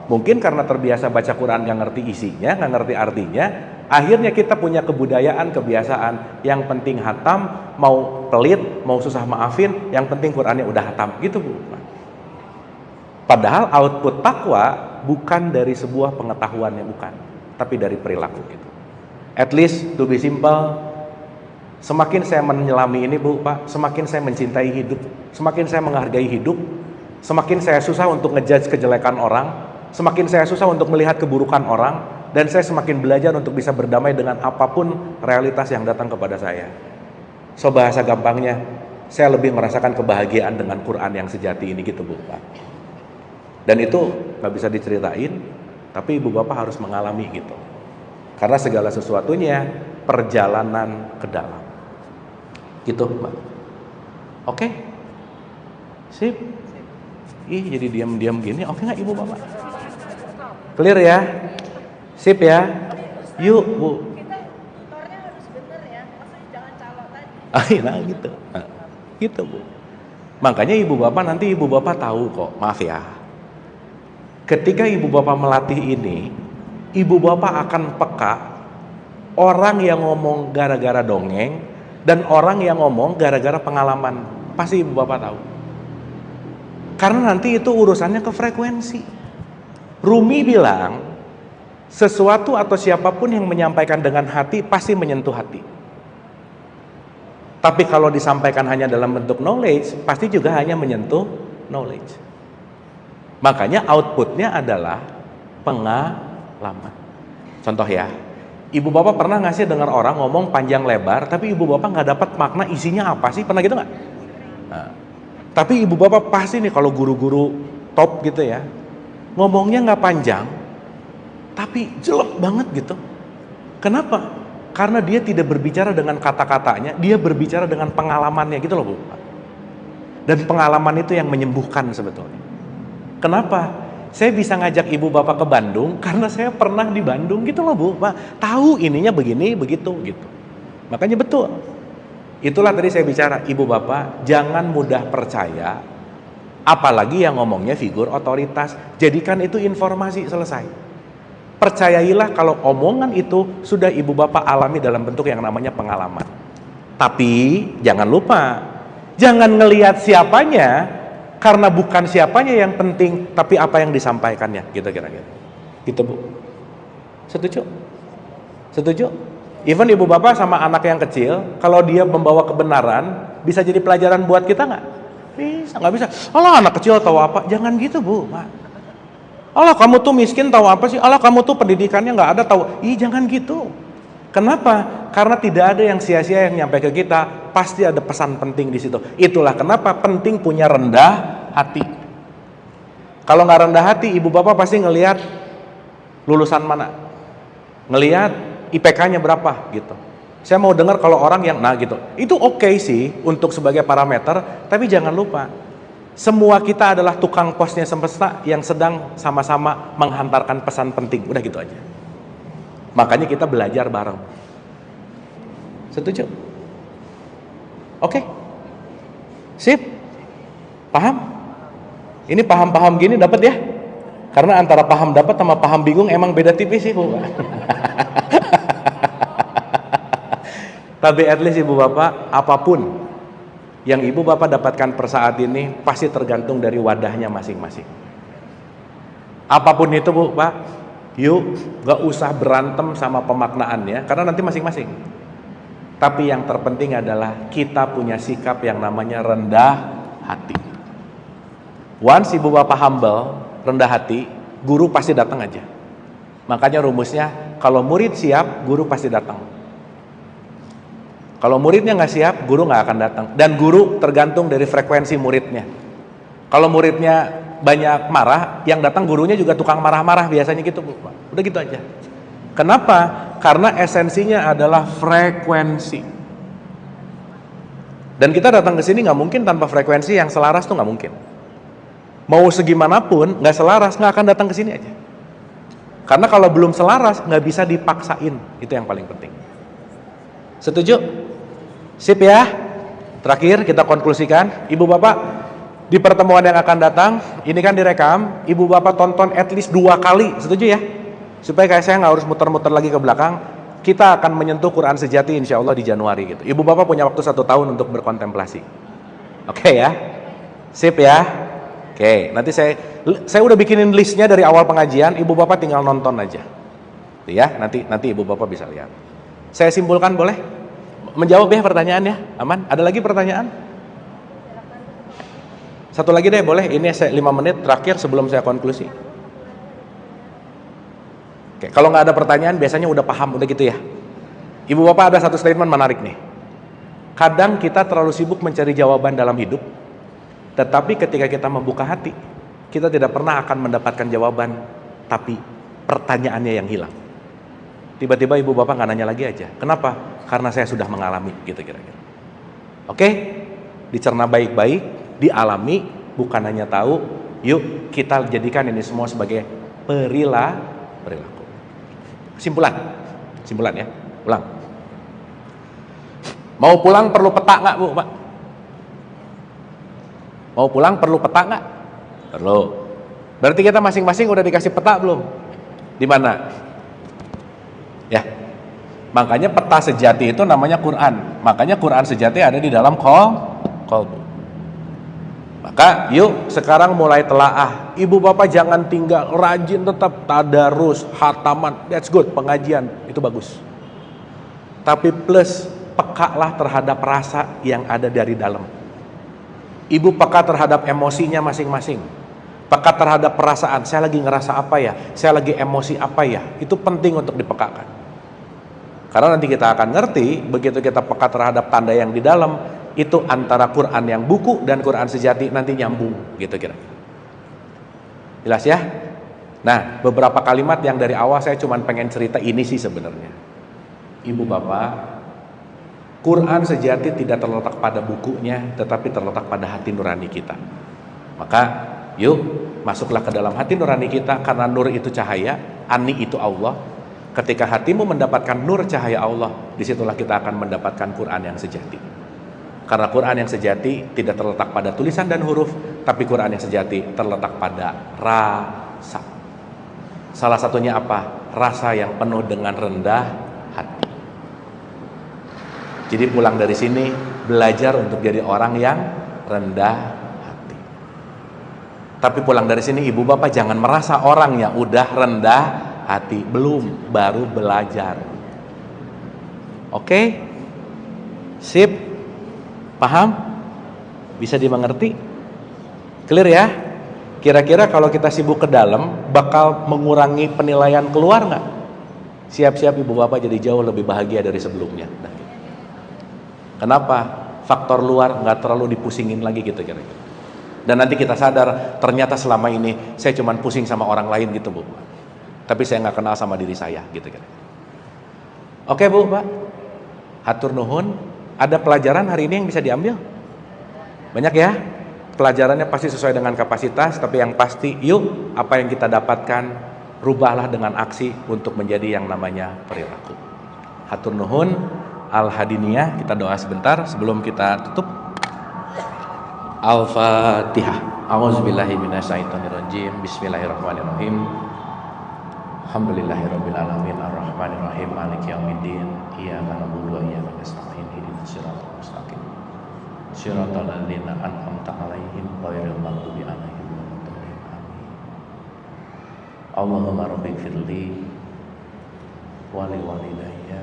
Mungkin karena terbiasa baca Quran gak ngerti isinya, gak ngerti artinya, akhirnya kita punya kebudayaan, kebiasaan, yang penting hatam, mau pelit, mau susah maafin, yang penting Qurannya udah hatam gitu, Bu. Padahal output takwa bukan dari sebuah pengetahuannya, bukan, tapi dari perilaku gitu. At least to be simple, semakin saya menyelami ini, Bu, Pak, semakin saya mencintai hidup, semakin saya menghargai hidup, semakin saya susah untuk ngejudge kejelekan orang, semakin saya susah untuk melihat keburukan orang, dan saya semakin belajar untuk bisa berdamai dengan apapun realitas yang datang kepada saya. So bahasa gampangnya, saya lebih merasakan kebahagiaan dengan Quran yang sejati ini gitu, Bu, Pak. Dan itu gak bisa diceritain, tapi Ibu Bapak harus mengalami gitu. Karena segala sesuatunya perjalanan ke dalam. Gitu, Mbak. Oke? Sip? Ih, jadi diam-diam gini. Oke gak Ibu Bapak? Clear ya? Sip ya? Yuk, Bu. Kita tutornya harus bener ya, maksudnya jangan calok tadi. Nah gitu. Nah, gitu, Bu. Makanya Ibu Bapak nanti Ibu Bapak tahu kok, maaf ya. Ketika Ibu Bapak melatih ini, Ibu Bapak akan peka orang yang ngomong gara-gara dongeng dan orang yang ngomong gara-gara pengalaman. Pasti Ibu Bapak tahu. Karena nanti itu urusannya ke frekuensi. Rumi bilang, sesuatu atau siapapun yang menyampaikan dengan hati pasti menyentuh hati. Tapi kalau disampaikan hanya dalam bentuk knowledge, pasti juga hanya menyentuh knowledge. Makanya outputnya adalah pengalaman. Contoh ya, Ibu Bapak pernah nggak sih dengar orang ngomong panjang lebar, tapi Ibu Bapak nggak dapat makna isinya apa sih? Pernah gitu nggak? Nah, tapi Ibu Bapak pasti nih kalau guru-guru top gitu ya, ngomongnya nggak panjang, tapi jelek banget gitu. Kenapa? Karena dia tidak berbicara dengan kata-katanya, dia berbicara dengan pengalamannya gitu loh, Bu. Dan pengalaman itu yang menyembuhkan sebetulnya. Kenapa? Saya bisa ngajak Ibu Bapak ke Bandung karena saya pernah di Bandung gitu loh, Bu. Pak, tahu ininya begini, begitu gitu. Makanya betul. Itulah tadi saya bicara, Ibu Bapak jangan mudah percaya, apalagi yang ngomongnya figur otoritas. Jadikan itu informasi, selesai. Percayailah kalau omongan itu sudah Ibu Bapak alami dalam bentuk yang namanya pengalaman. Tapi jangan lupa, jangan ngelihat siapanya, karena bukan siapanya yang penting, tapi apa yang disampaikannya, gitu kira-kira. Gitu, Bu. Setuju? Setuju? Even Ibu Bapak sama anak yang kecil, kalau dia membawa kebenaran, bisa jadi pelajaran buat kita nggak? Bisa, nggak bisa. Alah, anak kecil tahu apa? Jangan gitu, Bu. Alah, kamu tuh miskin tahu apa sih? Alah, kamu tuh pendidikannya nggak ada tahu. Jangan gitu. Kenapa? Karena tidak ada yang sia-sia yang nyampe ke kita, pasti ada pesan penting di situ. Itulah kenapa penting punya rendah hati. Kalau nggak rendah hati, Ibu Bapak pasti ngelihat lulusan mana, ngelihat IPK-nya berapa gitu. Saya mau dengar kalau orang yang gitu. Itu oke sih untuk sebagai parameter, tapi jangan lupa semua kita adalah tukang posnya semesta yang sedang sama-sama menghantarkan pesan penting. Udah gitu aja. Makanya kita belajar bareng. Setuju? Oke? Sip? Paham? Ini paham-paham gini dapat ya? Karena antara paham dapat sama paham bingung emang beda tipis sih, Bu. Tapi at least Ibu Bapak, apapun yang Ibu Bapak dapatkan per saat ini pasti tergantung dari wadahnya masing-masing. Apapun itu Bu, Pak, yuk gak usah berantem sama pemaknaannya, karena nanti masing-masing. Tapi yang terpenting adalah kita punya sikap yang namanya rendah hati. Once Ibu Bapak humble, rendah hati, guru pasti datang aja. Makanya rumusnya, kalau murid siap, guru pasti datang. Kalau muridnya nggak siap, guru nggak akan datang. Dan guru tergantung dari frekuensi muridnya. Kalau muridnya banyak marah, yang datang gurunya juga tukang marah-marah biasanya gitu, Bu. Udah gitu aja. Kenapa? Karena esensinya adalah frekuensi. Dan kita datang ke sini nggak mungkin tanpa frekuensi yang selaras tuh nggak mungkin. Mau segimanapun nggak selaras nggak akan datang ke sini aja. Karena kalau belum selaras nggak bisa dipaksain, itu yang paling penting. Setuju? Sip ya. Terakhir kita konklusikan, Ibu Bapak di pertemuan yang akan datang, ini kan direkam, Ibu Bapak tonton at least 2 kali, setuju ya? Supaya kayak saya nggak harus muter-muter lagi ke belakang. Kita akan menyentuh Quran sejati insya Allah di Januari gitu. Ibu Bapak punya waktu 1 tahun untuk berkontemplasi. Oke ya? Sip ya? Oke, nanti saya udah bikinin listnya dari awal pengajian, Ibu Bapak tinggal nonton aja. Ya, nanti Ibu Bapak bisa lihat. Saya simpulkan boleh? Menjawab ya pertanyaannya, aman? Ada lagi pertanyaan? Satu lagi deh boleh, ini 5 menit terakhir sebelum saya konklusi. Oke, kalau nggak ada pertanyaan biasanya udah paham, udah gitu ya. Ibu Bapak ada satu statement menarik nih. Kadang kita terlalu sibuk mencari jawaban dalam hidup, tetapi ketika kita membuka hati, kita tidak pernah akan mendapatkan jawaban, tapi pertanyaannya yang hilang. Tiba-tiba Ibu Bapak nggak nanya lagi aja. Kenapa? Karena saya sudah mengalami, gitu kira-kira. Oke? Dicerna baik-baik, dialami, bukan hanya tahu. Yuk kita jadikan ini semua sebagai perilaku. Simpulan ya. Ulang. Mau pulang perlu peta nggak, Bu, Pak? Mau pulang perlu peta nggak? Perlu. Berarti kita masing-masing udah dikasih peta belum? Di mana? Ya, makanya peta sejati itu namanya Quran. Makanya Quran sejati ada di dalam qalbu. Maka yuk sekarang mulai telaah. Ibu Bapak jangan tinggal, rajin tetap tadarus, khataman, that's good, pengajian itu bagus. Tapi plus pekalah terhadap rasa yang ada dari dalam. Ibu peka terhadap emosinya masing-masing. Peka terhadap perasaan, saya lagi ngerasa apa ya? Saya lagi emosi apa ya? Itu penting untuk dipekakan. Karena nanti kita akan ngerti, begitu kita peka terhadap tanda yang di dalam, itu antara Quran yang buku dan Quran sejati nanti nyambung, gitu kira. Jelas ya? Nah, beberapa kalimat yang dari awal saya cuma pengen cerita ini sih sebenarnya. Ibu Bapak, Quran sejati tidak terletak pada bukunya, tetapi terletak pada hati nurani kita. Maka, yuk masuklah ke dalam hati nurani kita, karena nur itu cahaya, ani itu Allah. Ketika hatimu mendapatkan nur cahaya Allah, disitulah kita akan mendapatkan Quran yang sejati. Karena Quran yang sejati tidak terletak pada tulisan dan huruf, tapi Quran yang sejati terletak pada rasa. Salah satunya apa? Rasa yang penuh dengan rendah hati. Jadi pulang dari sini, belajar untuk jadi orang yang rendah hati. Tapi pulang dari sini, Ibu Bapak jangan merasa orang yang udah rendah hati, belum, baru belajar. Oke? Sip? Paham? Bisa dimengerti? Clear ya? Kira-kira kalau kita sibuk ke dalam, bakal mengurangi penilaian keluar nggak? Siap-siap Ibu Bapak jadi jauh lebih bahagia dari sebelumnya. Kenapa? Faktor luar nggak terlalu dipusingin lagi gitu kira-kira. Dan nanti kita sadar, ternyata selama ini saya cuma pusing sama orang lain gitu, Bu. Tapi saya nggak kenal sama diri saya gitu kan. Oke Bu, Pak, hatur nuhun. Ada pelajaran hari ini yang bisa diambil? Banyak ya. Pelajarannya pasti sesuai dengan kapasitas, tapi yang pasti yuk apa yang kita dapatkan rubahlah dengan aksi untuk menjadi yang namanya perilaku. Hatur nuhun. Al-Hadiniyah, kita doa sebentar sebelum kita tutup. Al-Fatihah. A'udzubillahi minasyaitonirrajim. Bismillahirrahmanirrahim. Alhamdulillahirabbil alamin arrahmanirrahim maliki yaumiddin. Iyyaka na'budu wa iyyaka nasta'in ihdinas siratal mustaqim. Shiratal ladzina an'amta 'alaihim ghairil maghdubi 'alaihim waladdallin. Amin. Allahumma rabbighfirli wa li walidayya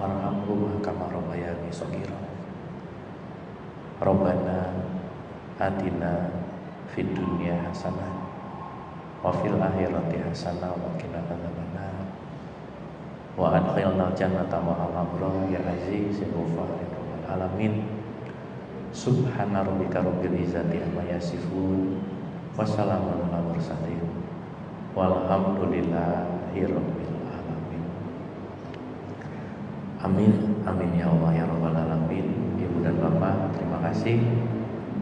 warhamhuma kama rabbayani shaghira. Rabbana atina fid dunya hasanah wa fil akhirati hasanah wa qina adzabannar wa adkhilnal jannata ma'al abrar ya aziz ya ghafur ya rabbal alamin. Subhana rabbika rabbil izzati amma yasifun wa salamun alal mursalin walhamdulillahi rabbil alamin. Amin amin ya Allah ya rabbal alamin. Ibu dan Bapak, terima kasih.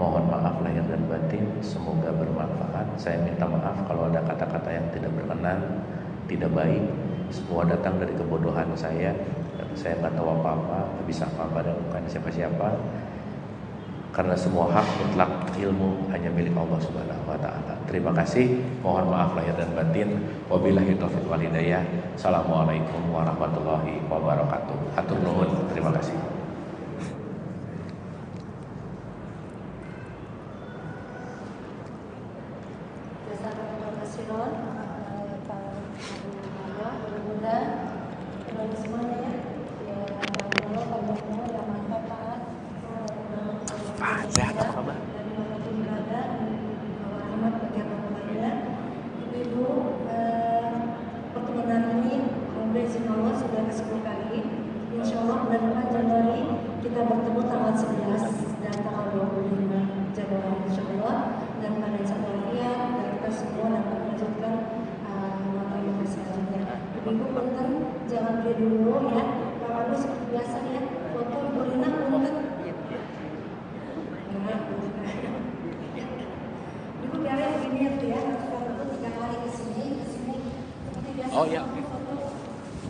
Mohon maaf lahir dan batin, semoga bermanfaat. Saya minta maaf kalau ada kata-kata yang tidak berkenan, tidak baik. Semua datang dari kebodohan saya. Saya nggak tahu apa-apa, nggak bisa apa-apa dan bukan siapa-siapa. Karena semua hak mutlak ilmu hanya milik Allah Subhanahu wa taala. Terima kasih. Mohon maaf lahir dan batin. Wabillahi taufiq wal hidayah. Assalamualaikum warahmatullahi wabarakatuh. Hatur nuhun. Terima kasih. Sehat apa kabar? Ibu-ibu, pertemuan ini Alhamdulillah Allah sudah ke-10 kali. Insya Allah bulan depan Januari kita bertemu tanggal 11 dan tanggal 25 Januari Insya Allah. Dan pada Januari dan kita semua dapat melanjutkan materi selanjutnya. Ibu punten jangan beli dulu ya. Kalau seperti biasa ya, foto Ibu Rina punten. Ibu biarin begini ya, kalau 3 kali kesini seperti biasa. Oh iya.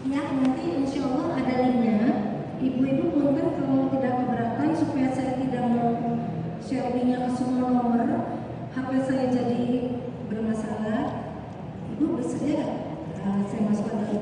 Ya nanti insya Allah ada linknya. Ibu-ibu punten kalau tidak keberatan supaya saya tidak mau share linknya ke semua nomor, HP saya jadi bermasalah. Ibu bersedia nggak? Saya masukkan ke